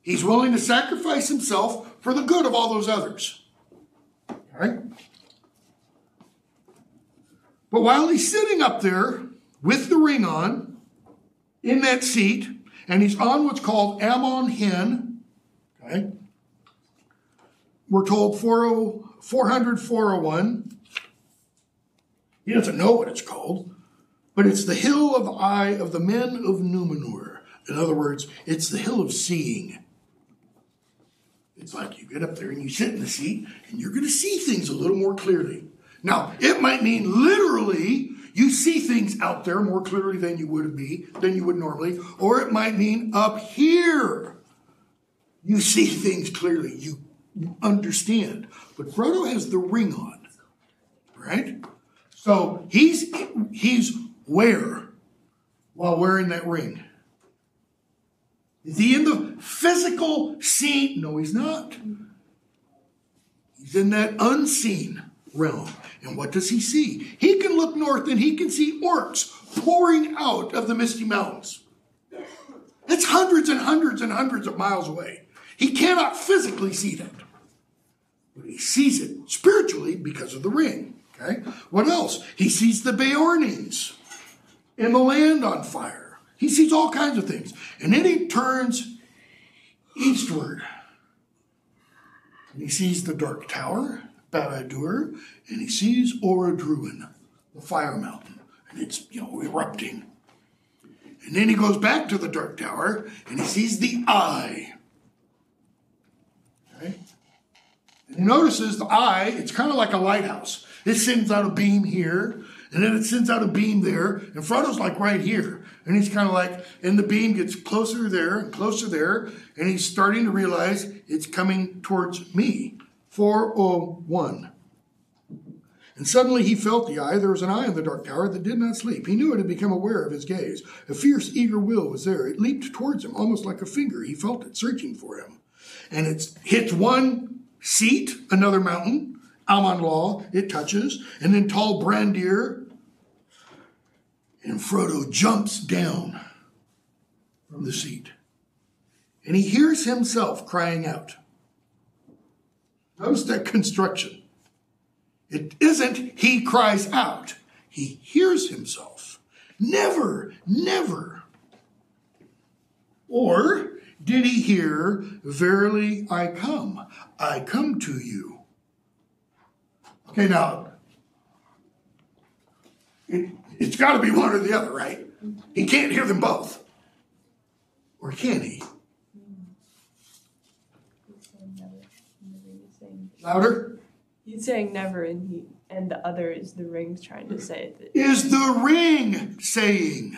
He's willing to sacrifice himself for the good of all those others. All right? But while he's sitting up there with the ring on, in that seat, and he's on what's called Amon Hen, okay? We're told 400, 401. He doesn't know what it's called, but it's the hill of the eye of the men of Numenor. In other words, it's the hill of seeing. It's like you get up there and you sit in the seat and you're going to see things a little more clearly. Now, it might mean literally you see things out there more clearly than you would normally, or it might mean up here you see things clearly. You understand. But Frodo has the ring on, right? So he's where while wearing that ring? Is he in the physical scene? No, he's not. He's in that unseen realm. And what does he see? He can look north and he can see orcs pouring out of the Misty Mountains. That's hundreds and hundreds and hundreds of miles away. He cannot physically see that. But he sees it spiritually because of the ring. Okay? What else? He sees the Beornings and the land on fire. He sees all kinds of things. And then he turns eastward. And he sees the Dark Tower, Barad-dûr, and he sees Orodruin, the fire mountain. And it's, erupting. And then he goes back to the Dark Tower, and he sees the Eye. Okay? And he notices the Eye, it's kind of like a lighthouse. It sends out a beam here, and then it sends out a beam there, and Frodo's like right here. And he's kind of like, and the beam gets closer there, and he's starting to realize it's coming towards me. 401. And suddenly he felt the eye. There was an eye in the Dark Tower that did not sleep. He knew it had become aware of his gaze. A fierce, eager will was there. It leaped towards him, almost like a finger. He felt it searching for him. And it hits one seat, another mountain, Amon Law, it touches, and then tall Brandir. And Frodo jumps down from the seat. And he hears himself crying out. Notice that construction. It isn't he cries out. He hears himself. Never, never. Or did he hear, verily I come to you. Okay, now, it's got to be one or the other, right? He can't hear them both. Or can he? Louder? He's saying never, and the other is the ring trying to say that. Is the ring saying,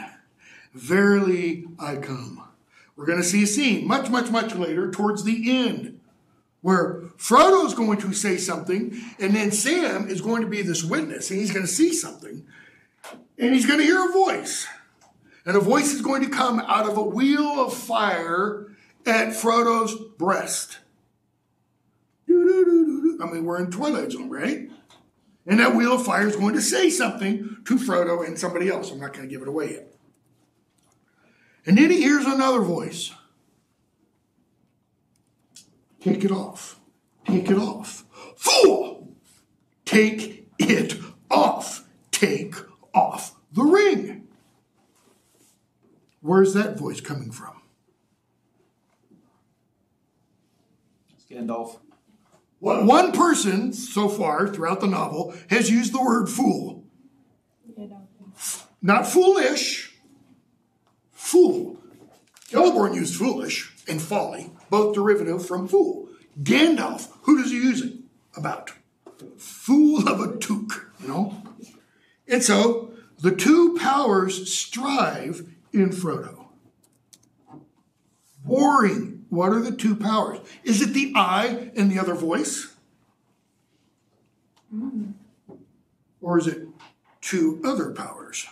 verily I come. We're going to see a scene much, much, much later towards the end where Frodo's going to say something and then Sam is going to be this witness and he's going to see something and he's going to hear a voice. And a voice is going to come out of a wheel of fire at Frodo's breast. I mean, we're in Twilight Zone, right? And that wheel of fire is going to say something to Frodo and somebody else. I'm not going to give it away yet. And then he hears another voice. Take it off. Take it off. Fool! Take it off. Take off the ring. Where's that voice coming from? Gandalf. Well, one person so far throughout the novel has used the word fool. Not foolish. Fool. Celeborn used foolish and folly, both derivative from fool. Gandalf, who does he use it about? Fool of a took, you know? And so the two powers strive in Frodo. Warring, what are the two powers? Is it the eye and the other voice? Or is it two other powers?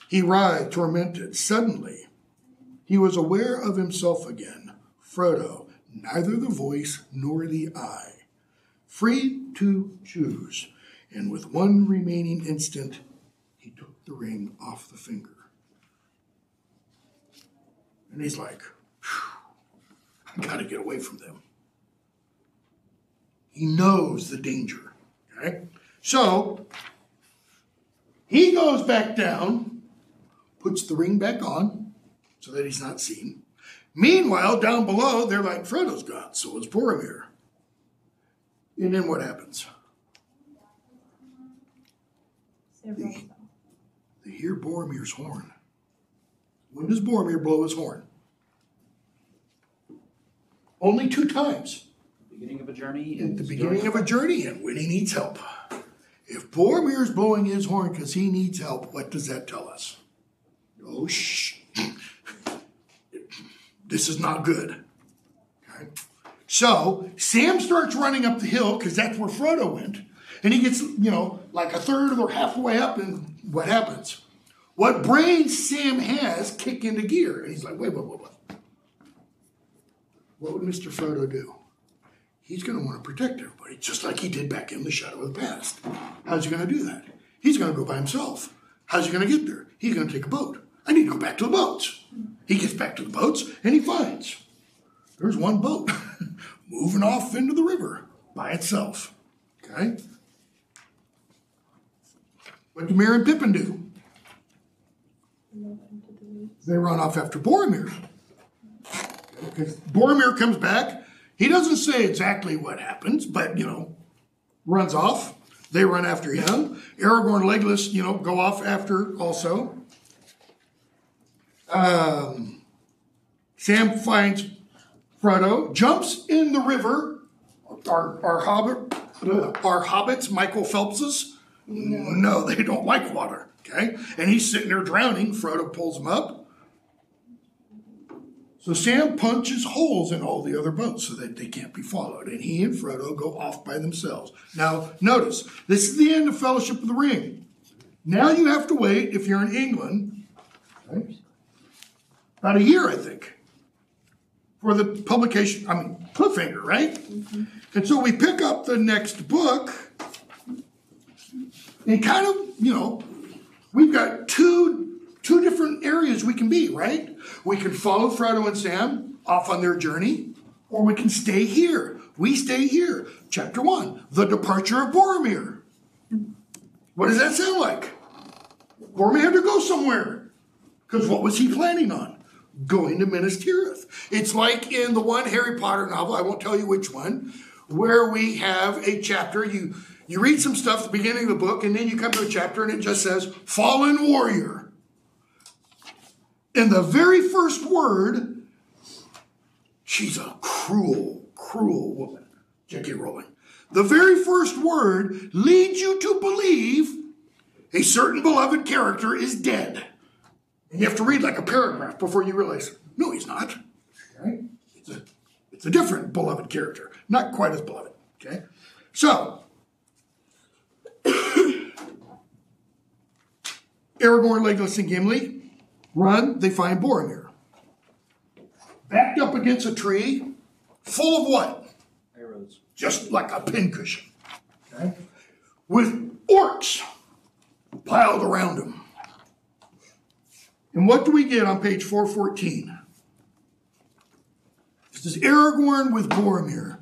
He writhed, tormented. Suddenly, he was aware of himself again. Frodo, neither the voice nor the eye. Free to choose. And with one remaining instant, he took the ring off the finger. And he's like, I got to get away from them. He knows the danger. Okay? So, he goes back down, puts the ring back on so that he's not seen. Meanwhile, down below, they're like, Frodo's gone, so is Boromir. And then what happens? They hear Boromir's horn. When does Boromir blow his horn? Only 2 times. Beginning of a journey. At the beginning of a journey and when he needs help. If Boromir's blowing his horn because he needs help, what does that tell us? Oh, shh. This is not good. Okay. So Sam starts running up the hill because that's where Frodo went. And he gets, like a third or half the way up, and what happens? What brains Sam has kick into gear. And he's like, wait. What would Mr. Frodo do? He's going to want to protect everybody, just like he did back in the Shadow of the Past. How's he going to do that? He's going to go by himself. How's he going to get there? He's going to take a boat. I need to go back to the boats. He gets back to the boats, and he finds there's one boat moving off into the river by itself. Okay? What do Merry and Pippin do? They run off after Boromir. Because Boromir comes back. He doesn't say exactly what happens, but, runs off. They run after him. Aragorn and Legolas, go off after also. Sam finds Frodo, jumps in the river. Our hobbits, Michael Phelps's? No, they don't like water. Okay? And he's sitting there drowning. Frodo pulls him up. So Sam punches holes in all the other boats so that they can't be followed. And he and Frodo go off by themselves. Now, notice, this is the end of Fellowship of the Ring. Now you have to wait, if you're in England, right, about a year, I think, for the publication, cliffhanger, right? Mm-hmm. And so we pick up the next book and kind of, we've got two different areas we can be, right? We can follow Frodo and Sam off on their journey, or we can stay here. We stay here. Chapter 1, the departure of Boromir. What does that sound like? Boromir had to go somewhere. Because what was he planning on? Going to Minas Tirith. It's like in the one Harry Potter novel, I won't tell you which one, where we have a chapter. You read some stuff at the beginning of the book, and then you come to a chapter, and it just says, Fallen Warrior. And the very first word, she's a cruel, cruel woman, J.K. Rowling. The very first word leads you to believe a certain beloved character is dead. And you have to read like a paragraph before you realize, no, he's not. Right? It's a different beloved character. Not quite as beloved. Okay? So, Aragorn, Legolas, and Gimli run, they find Boromir. Backed up against a tree, full of what? Arrows. Just like a pincushion. Okay? With orcs piled around him. And what do we get on page 414? This is Aragorn with Boromir.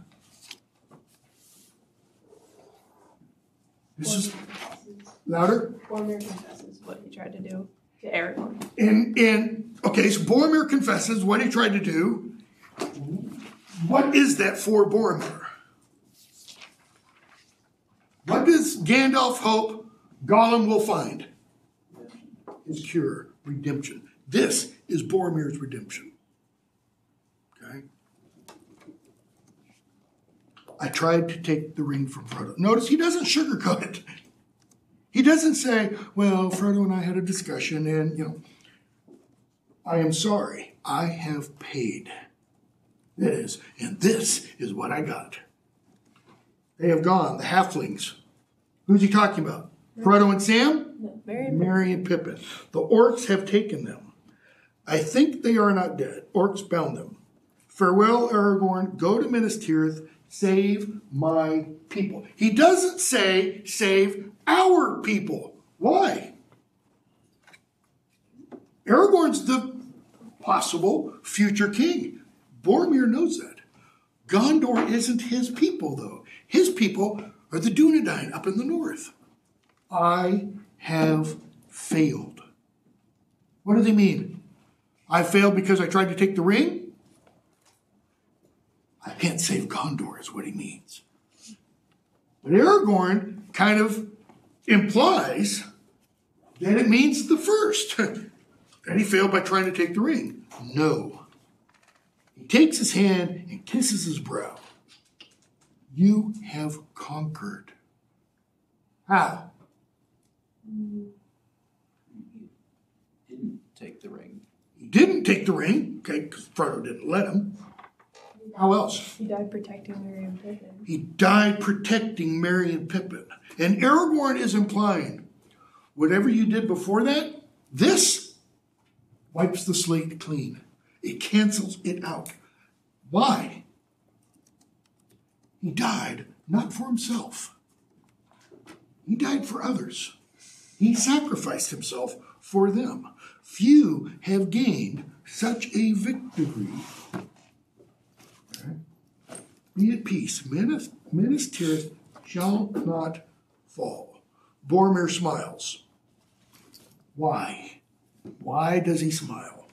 This is louder. Boromir confesses what he tried to do to Aragorn. Okay, so Boromir confesses what he tried to do. What is that for Boromir? What does Gandalf hope Gollum will find? His cure, redemption. This is Boromir's redemption. Okay? I tried to take the ring from Frodo. Notice he doesn't sugarcoat it. He doesn't say, well, Frodo and I had a discussion and, I am sorry. I have paid this, and this is what I got. They have gone, the halflings. Who's he talking about? Frodo and Sam? No, Merry and Pippin. The orcs have taken them. I think they are not dead. Orcs bound them. Farewell, Aragorn. Go to Minas Tirith. Save my people. He doesn't say, save our people. Why? Aragorn's the possible future king. Boromir knows that. Gondor isn't his people, though. His people are the Dunedain up in the north. I have failed. What does he mean? I failed because I tried to take the ring? I can't save Gondor is what he means. But Aragorn kind of implies that it means the first. That he failed by trying to take the ring. No. He takes his hand and kisses his brow. You have conquered. How? Didn't take the ring. He didn't take the ring, okay, because Frodo didn't let him. How else? He died protecting Merry and Pippin. He died protecting Merry and Pippin. And Aragorn is implying, whatever you did before that, this wipes the slate clean. It cancels it out. Why? He died not for himself. He died for others. He sacrificed himself for them. Few have gained such a victory. Be at peace. Minas Tirith shall not fall. Boromir smiles. Why? Why does he smile?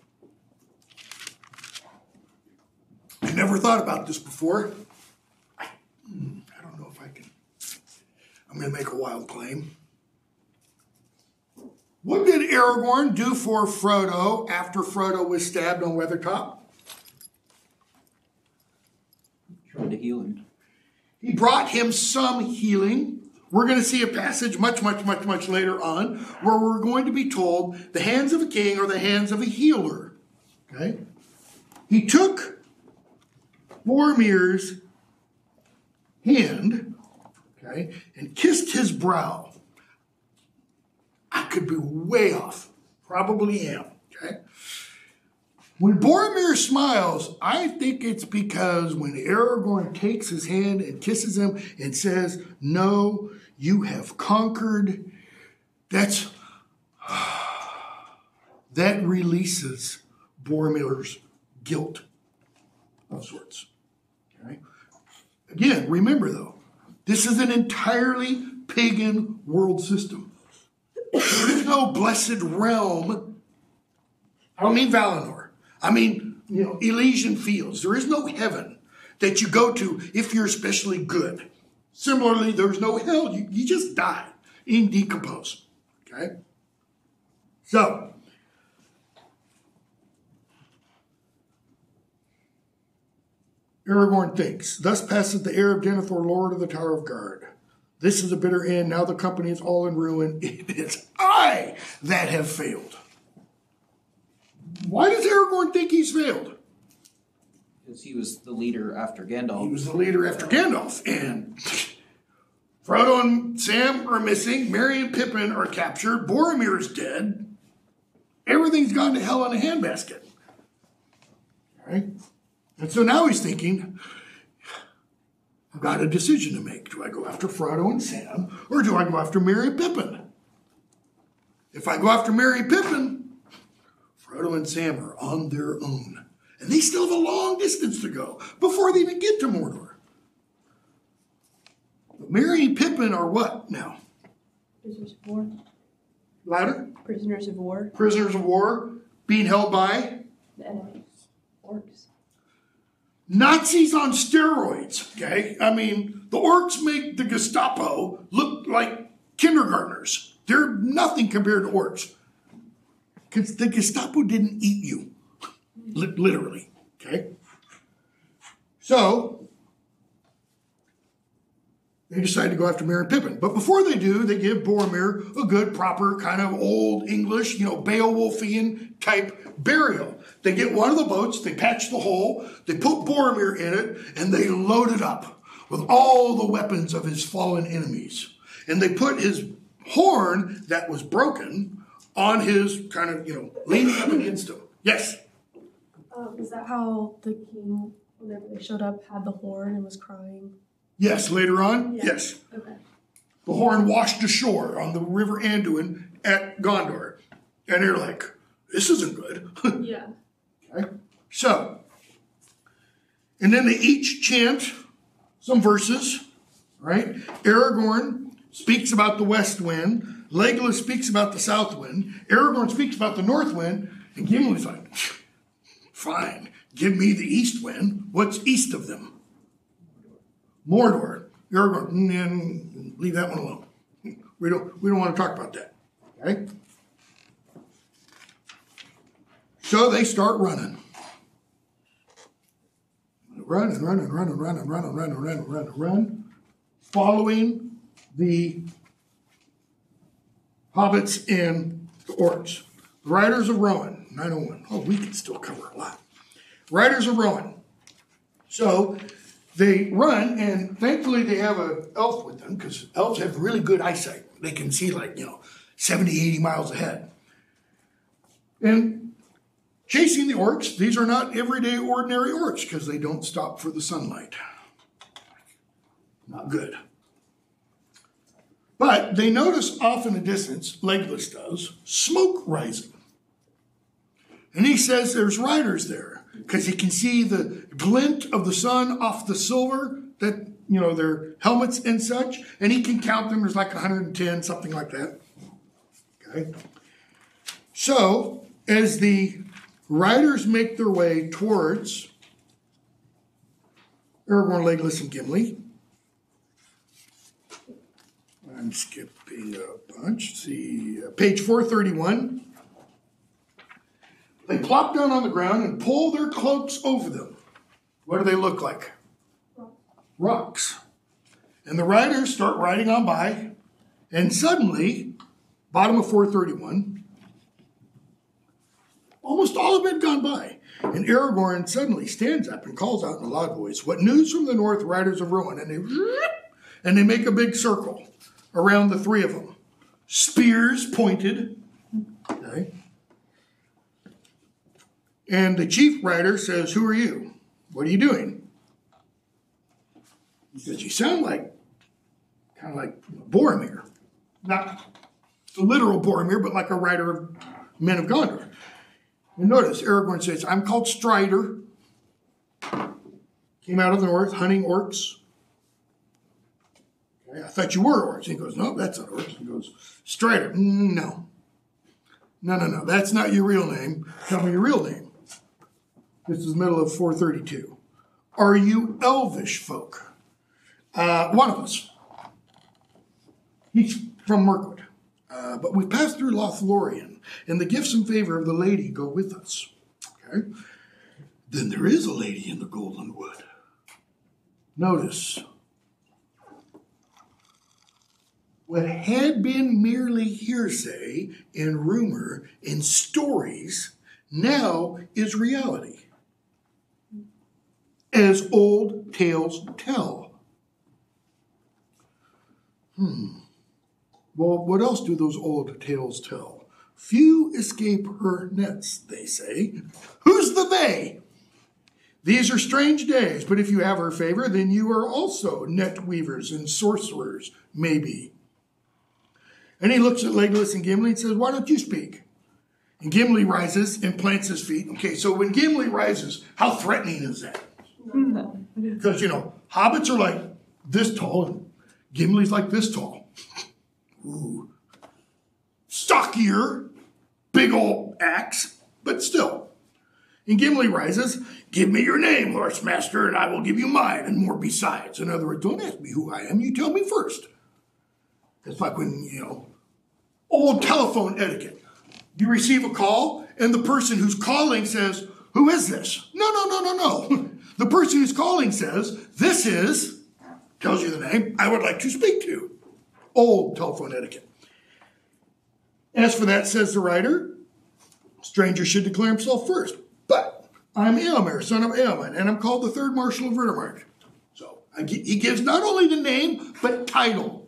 I never thought about this before. I don't know if I can. I'm going to make a wild claim. What did Aragorn do for Frodo after Frodo was stabbed on Weathertop? Tried to heal him. He brought him some healing. We're going to see a passage much later on where we're going to be told the hands of a king are the hands of a healer. Okay? He took Boromir's hand, okay, and kissed his brow. I could be way off. Probably am. Okay? When Boromir smiles, I think it's because when Aragorn takes his hand and kisses him and says, no, you have conquered, that releases Boromir's guilt of sorts. Okay? Again, remember though, this is an entirely pagan world system. There is no blessed realm. I don't mean Valinor. I mean, Elysian fields. There is no heaven that you go to if you're especially good. Similarly, there's no hell. You just die and decompose. Okay? So, Aragorn thinks, thus passeth the heir of Denethor, Lord of the Tower of Guard. This is a bitter end. Now the company is all in ruin. It is I that have failed. Why does Aragorn think he's failed? Because he was the leader after Gandalf. He was the leader after Gandalf. And Frodo and Sam are missing. Merry and Pippin are captured. Boromir's dead. Everything's gone to hell in a handbasket. All right? And so now he's thinking, I've got a decision to make. Do I go after Frodo and Sam, or do I go after Merry and Pippin? If I go after Merry and Pippin, Frodo and Sam are on their own. And they still have a long distance to go before they even get to Mordor. But Merry and Pippin are what now? Prisoners of war. Louder? Prisoners of war. Prisoners of war, being held by The enemies. Orcs. Nazis on steroids, okay? I mean, the orcs make the Gestapo look like kindergartners. They're nothing compared to orcs. Because the Gestapo didn't eat you, literally, okay? So, they decide to go after Merry and Pippin. But before they do, they give Boromir a good, proper, kind of old English, Beowulfian type burial. They get one of the boats, they patch the hole, they put Boromir in it, and they load it up with all the weapons of his fallen enemies. And they put his horn that was broken on his kind of, leaning up against him. Yes? Is that how the king, whenever they showed up, had the horn and was crying? Yes, later on? Yeah. Yes. Okay. The horn washed ashore on the river Anduin at Gondor. And they're like, this isn't good. Yeah. Okay? So, and then they each chant some verses, right? Aragorn speaks about the west wind. Legolas speaks about the south wind. Aragorn speaks about the north wind. And Gimli's like, fine, give me the east wind. What's east of them? Mordor. Aragorn, leave that one alone. We don't want to talk about that. Okay? So they start running. Run, following the hobbits and the orcs. The Riders of Rohan, 901. Oh, we can still cover a lot. Riders of Rohan. So they run, and thankfully they have an elf with them, because elves have really good eyesight. They can see 70, 80 miles ahead. And chasing the orcs, these are not everyday ordinary orcs, because they don't stop for the sunlight. Not good. But they notice off in the distance, Legolas does, smoke rising. And he says there's riders there, because he can see the glint of the sun off the silver, that, their helmets and such, and he can count them. There's like 110, something like that. Okay. So, as the riders make their way towards Aragorn, Legolas, and Gimli, I'm skipping a bunch. See, page 431. They plop down on the ground and pull their cloaks over them. What do they look like? Rocks. And the riders start riding on by, and suddenly, bottom of 431, almost all of it had gone by. And Aragorn suddenly stands up and calls out in a loud voice, "What news from the north, Riders of Rohan?" And they make a big circle around the three of them. Spears pointed. Okay. And the chief rider says, "Who are you? What are you doing?" He says, "You sound kind of like Boromir. Not the literal Boromir, but like a rider of Men of Gondor." And notice, Aragorn says, "I'm called Strider. Came out of the north, hunting orcs." Okay, "I thought you were orcs." He goes, "No, that's not orcs." He goes, "Strider, no. No, that's not your real name. Tell me your real name." This is the middle of 432. "Are you elvish folk?" "One of us. He's from Mirkwood. But we passed through Lothlorien, and the gifts in favor of the lady go with us." Okay. "Then there is a lady in the Golden Wood." Notice, what had been merely hearsay and rumor and stories now is reality, as old tales tell. Well, what else do those old tales tell? Few escape her nets, they say. Who's the they? These are strange days, but if you have her favor, then you are also net weavers and sorcerers, maybe. And he looks at Legolas and Gimli and says, "Why don't you speak?" And Gimli rises and plants his feet. Okay, so when Gimli rises, how threatening is that? Because, hobbits are like this tall, and Gimli's like this tall. Ooh. Stockier, big old axe, but still. And Gimli rises, "Give me your name, horse master, and I will give you mine, and more besides." In other words, don't ask me who I am, you tell me first. It's like when, old telephone etiquette. You receive a call, and the person who's calling says, "Who is this?" No. The person who's calling says, "This is tells you the name I would like to speak to. Old telephone etiquette. As for that, says the writer, stranger should declare himself first. But I'm Eomer, son of Eomer, and I'm called the third marshal of Riddermark. So he gives not only the name, but title.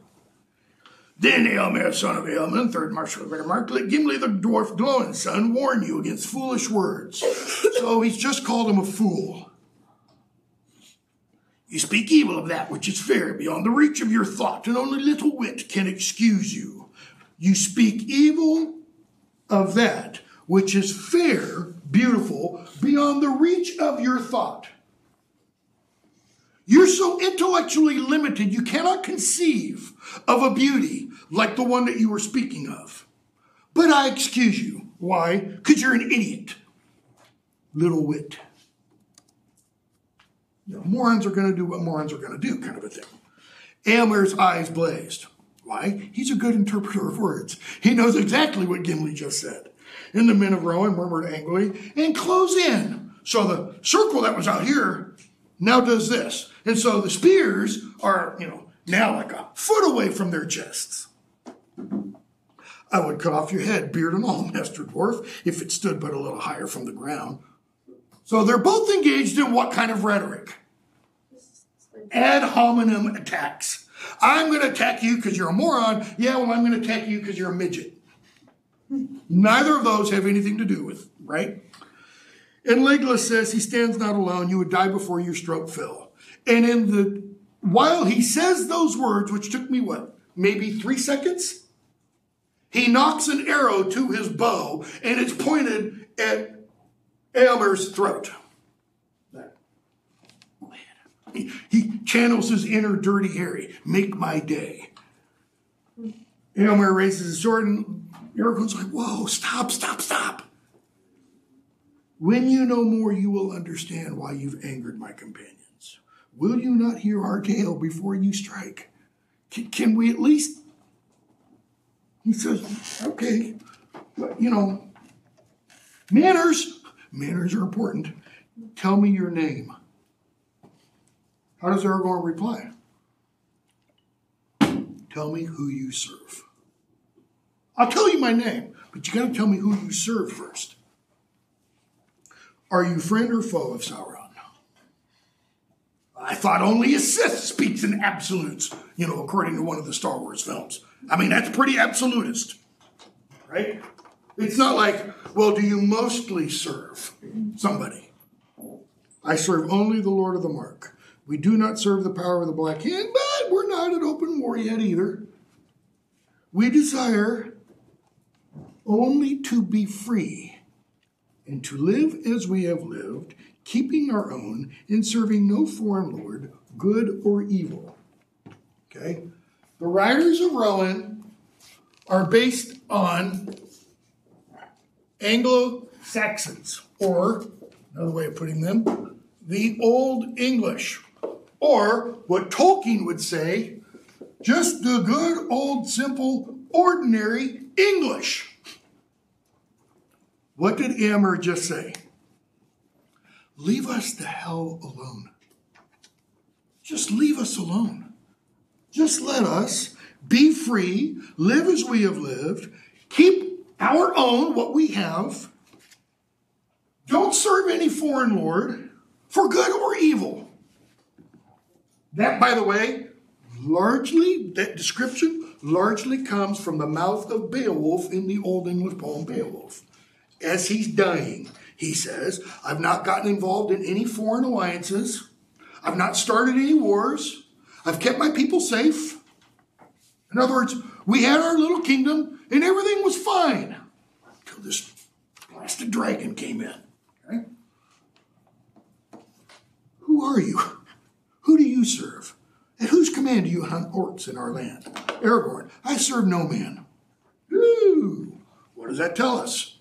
Then Eomer, son of Eomer, third marshal of Riddermark, let Gimli the dwarf Glóin's son warn you against foolish words. So he's just called him a fool. You speak evil of that which is fair beyond the reach of your thought, and only little wit can excuse you. You speak evil of that which is fair, beautiful, beyond the reach of your thought. You're so intellectually limited, you cannot conceive of a beauty like the one that you were speaking of. But I excuse you. Why? Because you're an idiot. Little wit. You know, morons are going to do what morons are going to do, kind of a thing. Eomer's eyes blazed. Why? He's a good interpreter of words. He knows exactly what Gimli just said. And the men of Rohan murmured angrily and close in. So the circle that was out here now does this. And so the spears are, now like a foot away from their chests. I would cut off your head, beard and all, Master Dwarf, if it stood but a little higher from the ground. So they're both engaged in what kind of rhetoric? Ad hominem attacks. I'm going to attack you because you're a moron. Yeah, well, I'm going to attack you because you're a midget. Neither of those have anything to do with, right? And Legolas says he stands not alone. You would die before your stroke fell. And while he says those words, which took me maybe 3 seconds, he knocks an arrow to his bow and it's pointed at Eomer's throat. He channels his inner dirty Harry. Make my day. Eomer raises his sword and Aragorn's like, whoa, stop. When you know more, you will understand why you've angered my companions. Will you not hear our tale before you strike? Can we at least... He says, okay, but, manners are important. Tell me your name. How does Aragorn reply? Tell me who you serve. I'll tell you my name, but you got to tell me who you serve first. Are you friend or foe of Sauron? I thought only a Sith speaks in absolutes, according to one of the Star Wars films. I mean, that's pretty absolutist, right? It's not like, well, do you mostly serve somebody? I serve only the Lord of the Mark. We do not serve the power of the Black Hand, but we're not at open war yet either. We desire only to be free and to live as we have lived, keeping our own and serving no foreign lord, good or evil. Okay? The Riders of Rohan are based on Anglo-Saxons, or another way of putting them, the Old English, or what Tolkien would say, just the good, old, simple, ordinary English. What did Eomer just say? Leave us the hell alone. Just leave us alone. Just let us be free, live as we have lived, keep our own, what we have. Don't serve any foreign lord, for good or evil. That, by the way, that description largely comes from the mouth of Beowulf in the Old English poem Beowulf. As he's dying, he says, I've not gotten involved in any foreign alliances. I've not started any wars. I've kept my people safe. In other words, we had our little kingdom and everything was fine until this blasted dragon came in. Okay? Who are you? Who do you serve? At whose command do you hunt orcs in our land? Aragorn, I serve no man. Ooh, what does that tell us?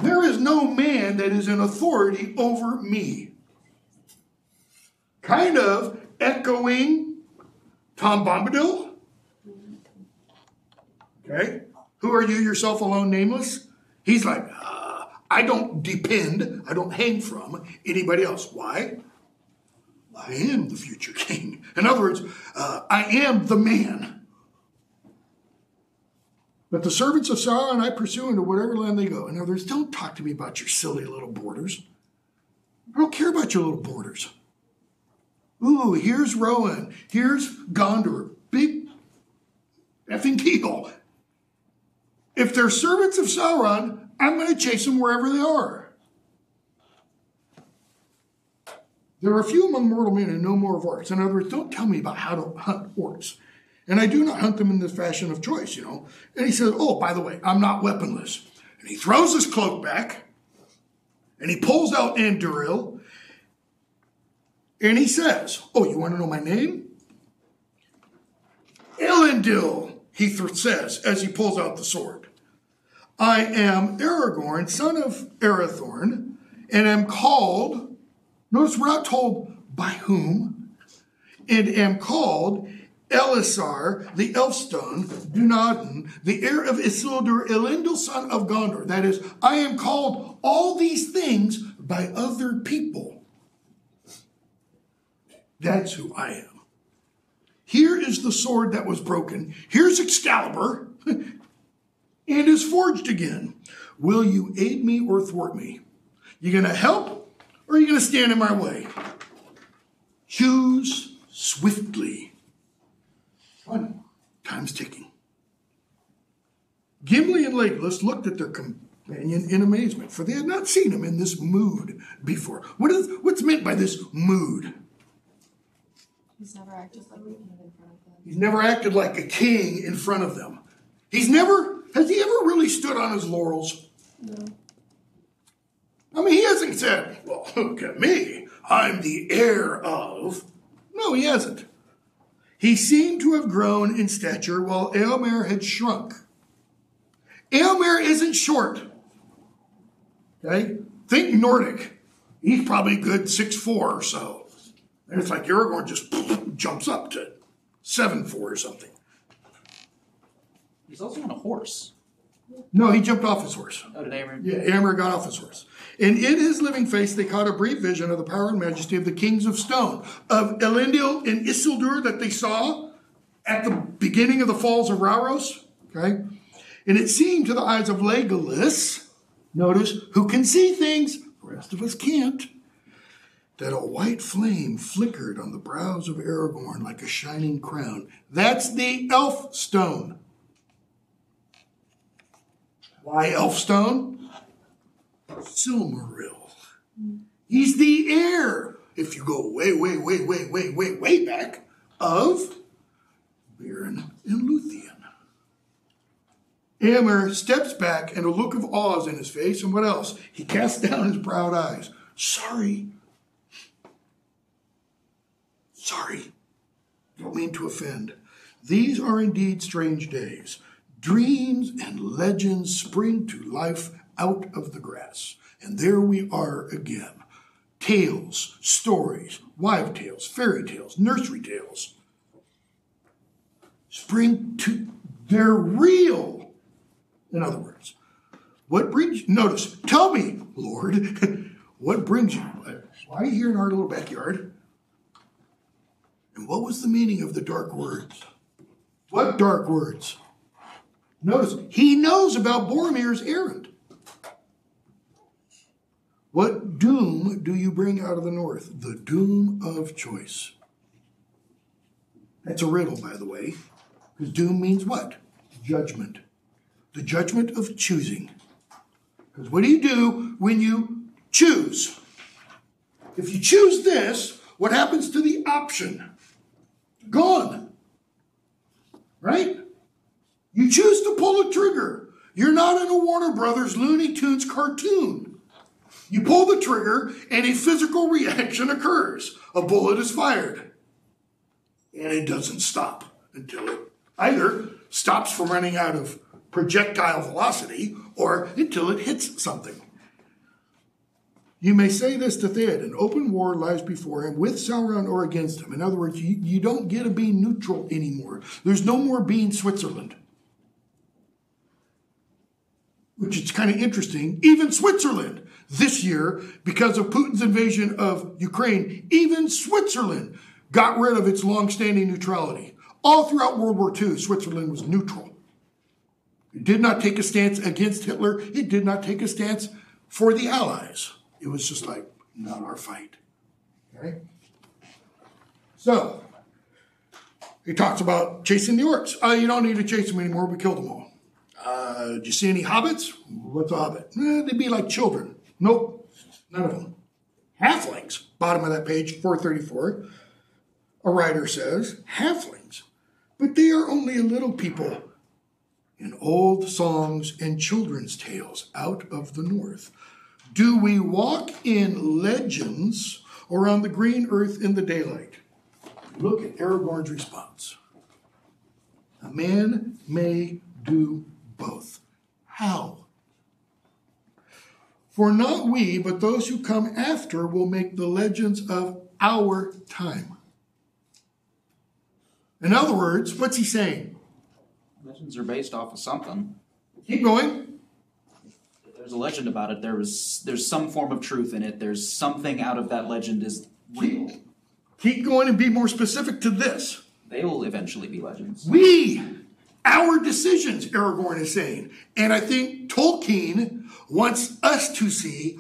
There is no man that is in authority over me. Kind of echoing Tom Bombadil. Okay? Who are you, yourself alone, nameless? He's like, I don't hang from anybody else. Why? I am the future king. In other words, I am the man. But the servants of Sauron I pursue into whatever land they go. In other words, don't talk to me about your silly little borders. I don't care about your little borders. Ooh, here's Rohan. Here's Gondor. Big effing deal. If they're servants of Sauron, I'm going to chase them wherever they are. There are few among mortal men who know more of orcs. In other words, don't tell me about how to hunt orcs. And I do not hunt them in the fashion of choice, And he says, oh, by the way, I'm not weaponless. And he throws his cloak back, and he pulls out Anduril, and he says, oh, you want to know my name? Elendil, he says, as he pulls out the sword. I am Aragorn, son of Arathorn, and am called, notice we're not told by whom, and am called Elisar, the Elfstone, Dunadan, the heir of Isildur, Elendil, son of Gondor. That is, I am called all these things by other people. That's who I am. Here is the sword that was broken. Here's Excalibur, and is forged again. Will you aid me or thwart me? You going to help, or are you going to stand in my way? Choose swiftly. Time's ticking. Gimli and Legolas looked at their companion in amazement, for they had not seen him in this mood before. What's meant by this mood? He's never acted like a king in front of them. He's never acted like a king in front of them. Has he ever really stood on his laurels? No. I mean, he hasn't said, well, look at me. I'm the heir of. No, he hasn't. He seemed to have grown in stature while Eomer had shrunk. Eomer isn't short. Okay? Think Nordic. He's probably a good 6'4" or so. And it's like Aragorn just jumps up to 7'4" or something. He's also on a horse. No, he jumped off his horse. Oh, did Eomer? Yeah, Eomer got off his horse. And in his living face, they caught a brief vision of the power and majesty of the kings of stone, of Elendil and Isildur that they saw at the beginning of the falls of Rauros. Okay? And it seemed to the eyes of Legolas, notice, who can see things the rest of us can't, that a white flame flickered on the brows of Aragorn like a shining crown. That's the elf stone. Why elf stone? Silmaril. He's the heir, if you go way back, of Beren and Luthien. Eomer steps back and a look of awe is in his face. And what else? He casts down his proud eyes. Sorry. Don't mean to offend. These are indeed strange days. Dreams and legends spring to life out of the grass. And there we are again. Tales, stories, wives' tales, fairy tales, nursery tales. They're real. In other words, notice, tell me, Lord, what brings you? Why are you here in our little backyard? And what was the meaning of the dark words? What dark words? Notice, he knows about Boromir's errand. What doom do you bring out of the north? The doom of choice. That's a riddle, by the way, because doom means what? Judgment. The judgment of choosing. Because what do you do when you choose? If you choose this, what happens to the option? Gone. Right? You choose to pull a trigger. You're not in a Warner Brothers Looney Tunes cartoon. You pull the trigger and a physical reaction occurs. A bullet is fired. And it doesn't stop until it either stops from running out of projectile velocity or until it hits something. You may say this to Theoden, an open war lies before him with Sauron or against him. In other words, you don't get to be neutral anymore. There's no more being Switzerland. which is kind of interesting, even Switzerland this year, because of Putin's invasion of Ukraine, even Switzerland got rid of its long-standing neutrality. All throughout World War II, Switzerland was neutral. It did not take a stance against Hitler. It did not take a stance for the Allies. It was just like, not our fight. Okay? So, he talks about chasing the orcs. You don't need to chase them anymore. We killed them all. Did you see any hobbits? What's a hobbit? They'd be like children. Nope, none of them. Halflings, bottom of that page, 434. A writer says, halflings, but they are only a little people in old songs and children's tales out of the north. Do we walk in legends or on the green earth in the daylight? Look at Aragorn's response. A man may do both. How? For not we, but those who come after will make the legends of our time. In other words, what's he saying? Legends are based off of something. Keep going. There's a legend about it. There's some form of truth in it. There's something out of that legend is real. Keep going and be more specific to this. They will eventually be legends. Our decisions, Aragorn is saying. And I think Tolkien wants us to see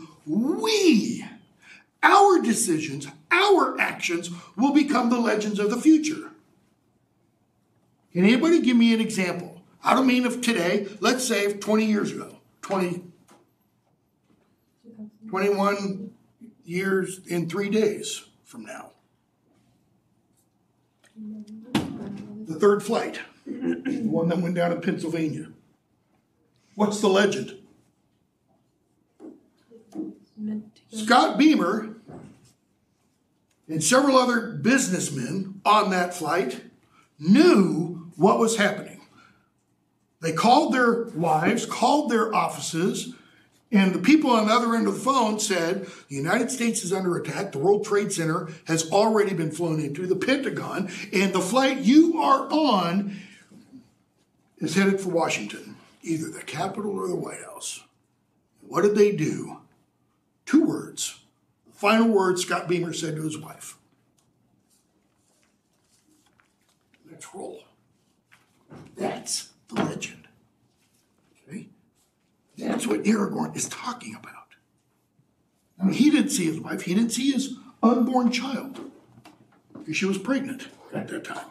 our decisions, our actions will become the legends of the future. Can anybody give me an example? I don't mean of today. Let's say 20 years ago. 21 years in 3 days from now. The third flight. The one that went down in Pennsylvania. What's the legend? Scott Beamer and several other businessmen on that flight knew what was happening. They called their wives, called their offices, and the people on the other end of the phone said, the United States is under attack, the World Trade Center has already been flown into, the Pentagon, and the flight you are on is headed for Washington, either the Capitol or the White House. What did they do? 2 words. The final words Scott Beamer said to his wife. Let's roll. That's the legend. Okay? That's what Aragorn is talking about. I mean, he didn't see his wife. He didn't see his unborn child. She was pregnant at that time.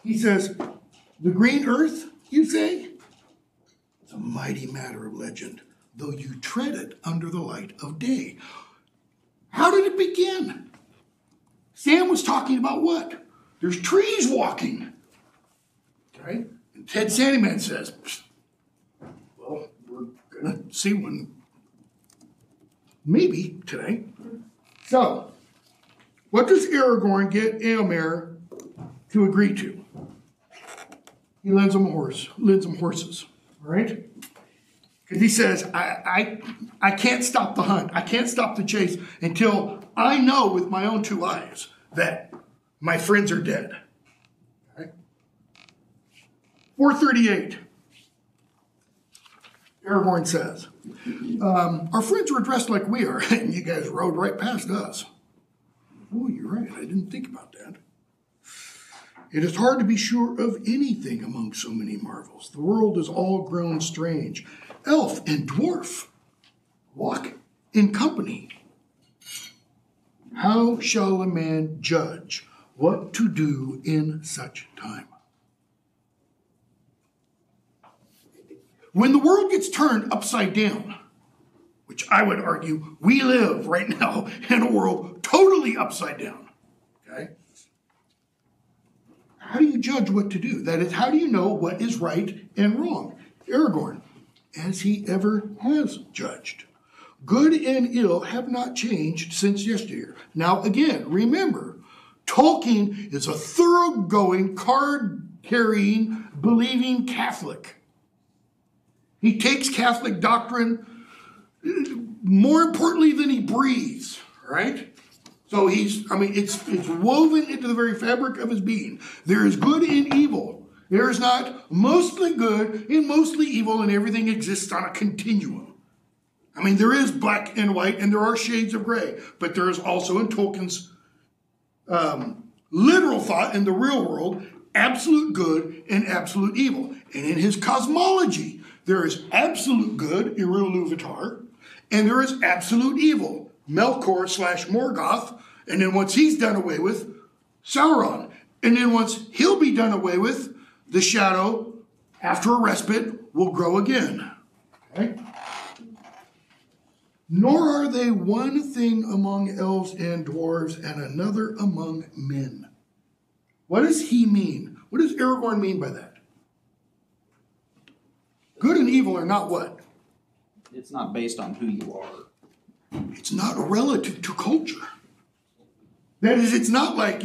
He says, the green earth, you say? It's a mighty matter of legend, though you tread it under the light of day. How did it begin? Sam was talking about what? There's trees walking. Okay? And Ted Sandyman says, well, we're going to see one maybe today. So, what does Aragorn get Éomer to agree to? He lends him horses, all right? Because he says, I can't stop the hunt. I can't stop the chase until I know with my own 2 eyes that my friends are dead. Okay? 438. Aragorn says, our friends were dressed like we are, and you guys rode right past us. Oh, you're right. I didn't think about that. It is hard to be sure of anything among so many marvels. The world is all grown strange. Elf and dwarf walk in company. How shall a man judge what to do in such time? When the world gets turned upside down, which I would argue we live right now in a world totally upside down, okay? How do you judge what to do? That is, how do you know what is right and wrong? Aragorn, as he ever has judged. Good and ill have not changed since yesteryear. Now again, remember, Tolkien is a thoroughgoing, card-carrying, believing Catholic. He takes Catholic doctrine more importantly than he breathes, right? So it's woven into the very fabric of his being. There is good and evil. There is not mostly good and mostly evil, and everything exists on a continuum. I mean, there is black and white, and there are shades of gray, but there is also in Tolkien's literal thought in the real world, absolute good and absolute evil. And in his cosmology, there is absolute good, Irilluvatar, and there is absolute evil, Melkor / Morgoth, and then once he's done away with, Sauron. And then once he'll be done away with, the shadow, after a respite, will grow again. Okay? Nor are they one thing among elves and dwarves and another among men. What does he mean? What does Aragorn mean by that? Good and evil are not what? It's not based on who you are. It's not relative to culture. That is, it's not like,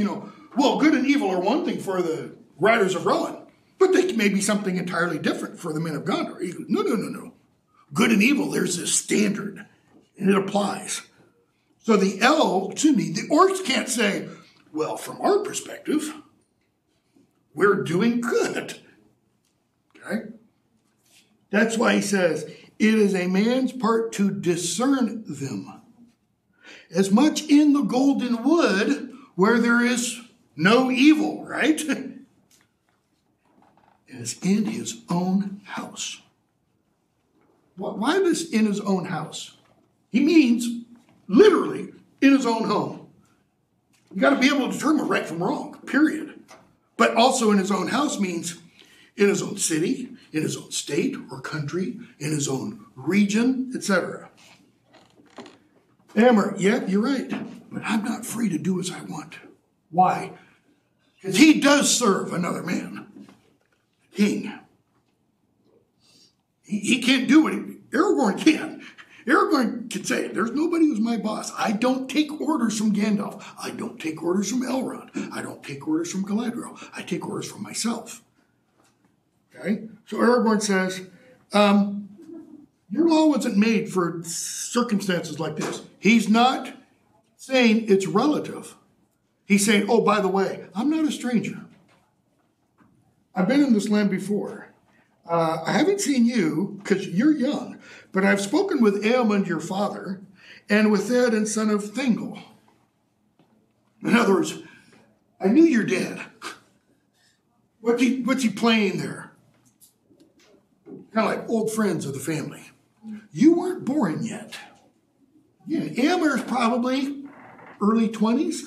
well, good and evil are one thing for the Riders of Rohan, but they may be something entirely different for the men of Gondor. He goes, no. Good and evil, there's a standard, and it applies. So the orcs can't say, well, from our perspective, we're doing good. Okay? That's why he says, it is a man's part to discern them. As much in the golden wood where there is no evil, right? As in his own house. Why this in his own house? He means literally in his own home. You got to be able to determine right from wrong, period. But also in his own house means in his own city, in his own state or country, in his own region, etc. Amber, yeah, you're right. But I'm not free to do as I want. Why? Because he does serve another man. King. He can't do it. Aragorn can. Aragorn can say, there's nobody who's my boss. I don't take orders from Gandalf. I don't take orders from Elrond. I don't take orders from Galadriel. I take orders from myself. Okay? So Aragorn says, your law wasn't made for circumstances like this. He's not saying it's relative. He's saying, oh, by the way, I'm not a stranger. I've been in this land before. I haven't seen you because you're young, but I've spoken with Eamund, your father, and with Theoden, son of Thingol. In other words, I knew your dad. What's he playing there? Kind of like old friends of the family. You weren't born yet. Yeah, Eamun's probably early 20s.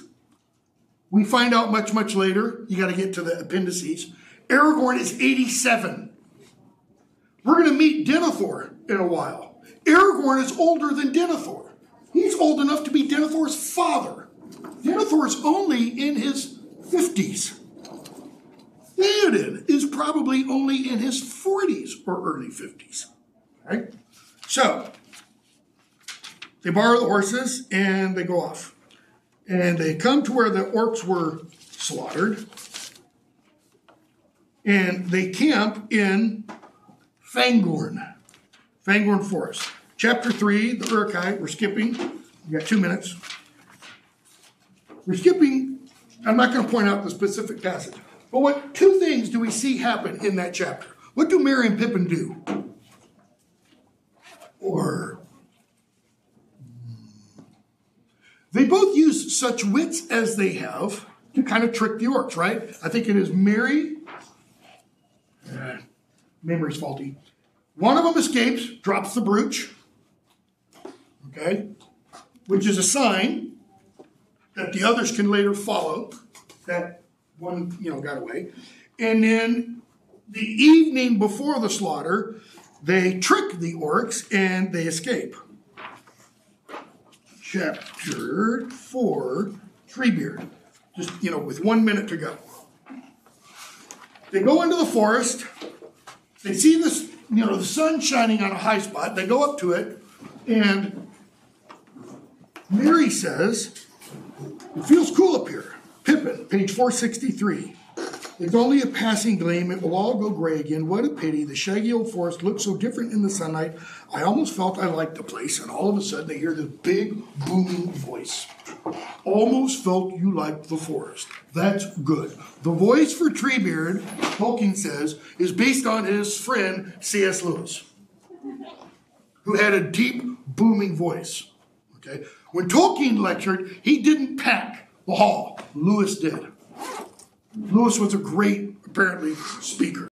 We find out much, much later. You got to get to the appendices. Aragorn is 87. We're going to meet Denethor in a while. Aragorn is older than Denethor. He's old enough to be Denethor's father. Denethor's only in his 50s. Theoden is probably only in his 40s or early 50s. Right? So, they borrow the horses and they go off. And they come to where the orcs were slaughtered. And they camp in Fangorn Forest. Chapter 3, the Uruk-hai, we're skipping. We got 2 minutes. We're skipping, I'm not going to point out the specific passage. But two things do we see happen in that chapter? What do Merry and Pippin do? Or they both use such wits as they have to kind of trick the orcs, right? I think it is Merry. Memory's faulty. One of them escapes, drops the brooch, okay, which is a sign that the others can later follow. That one, got away. And then the evening before the slaughter, they trick the orcs and they escape. Chapter 4, Treebeard. Just, with 1 minute to go. They go into the forest. They see this, the sun shining on a high spot. They go up to it, and Merry says, it feels cool up here. Pippin, page 463. It's only a passing gleam. It will all go gray again. What a pity. The shaggy old forest looks so different in the sunlight. I almost felt I liked the place, and all of a sudden they hear this big, booming voice. Almost felt you liked the forest. That's good. The voice for Treebeard, Tolkien says, is based on his friend C.S. Lewis, who had a deep, booming voice. Okay? When Tolkien lectured, he didn't pack the hall. Lewis did. Lewis was a great, apparently, speaker.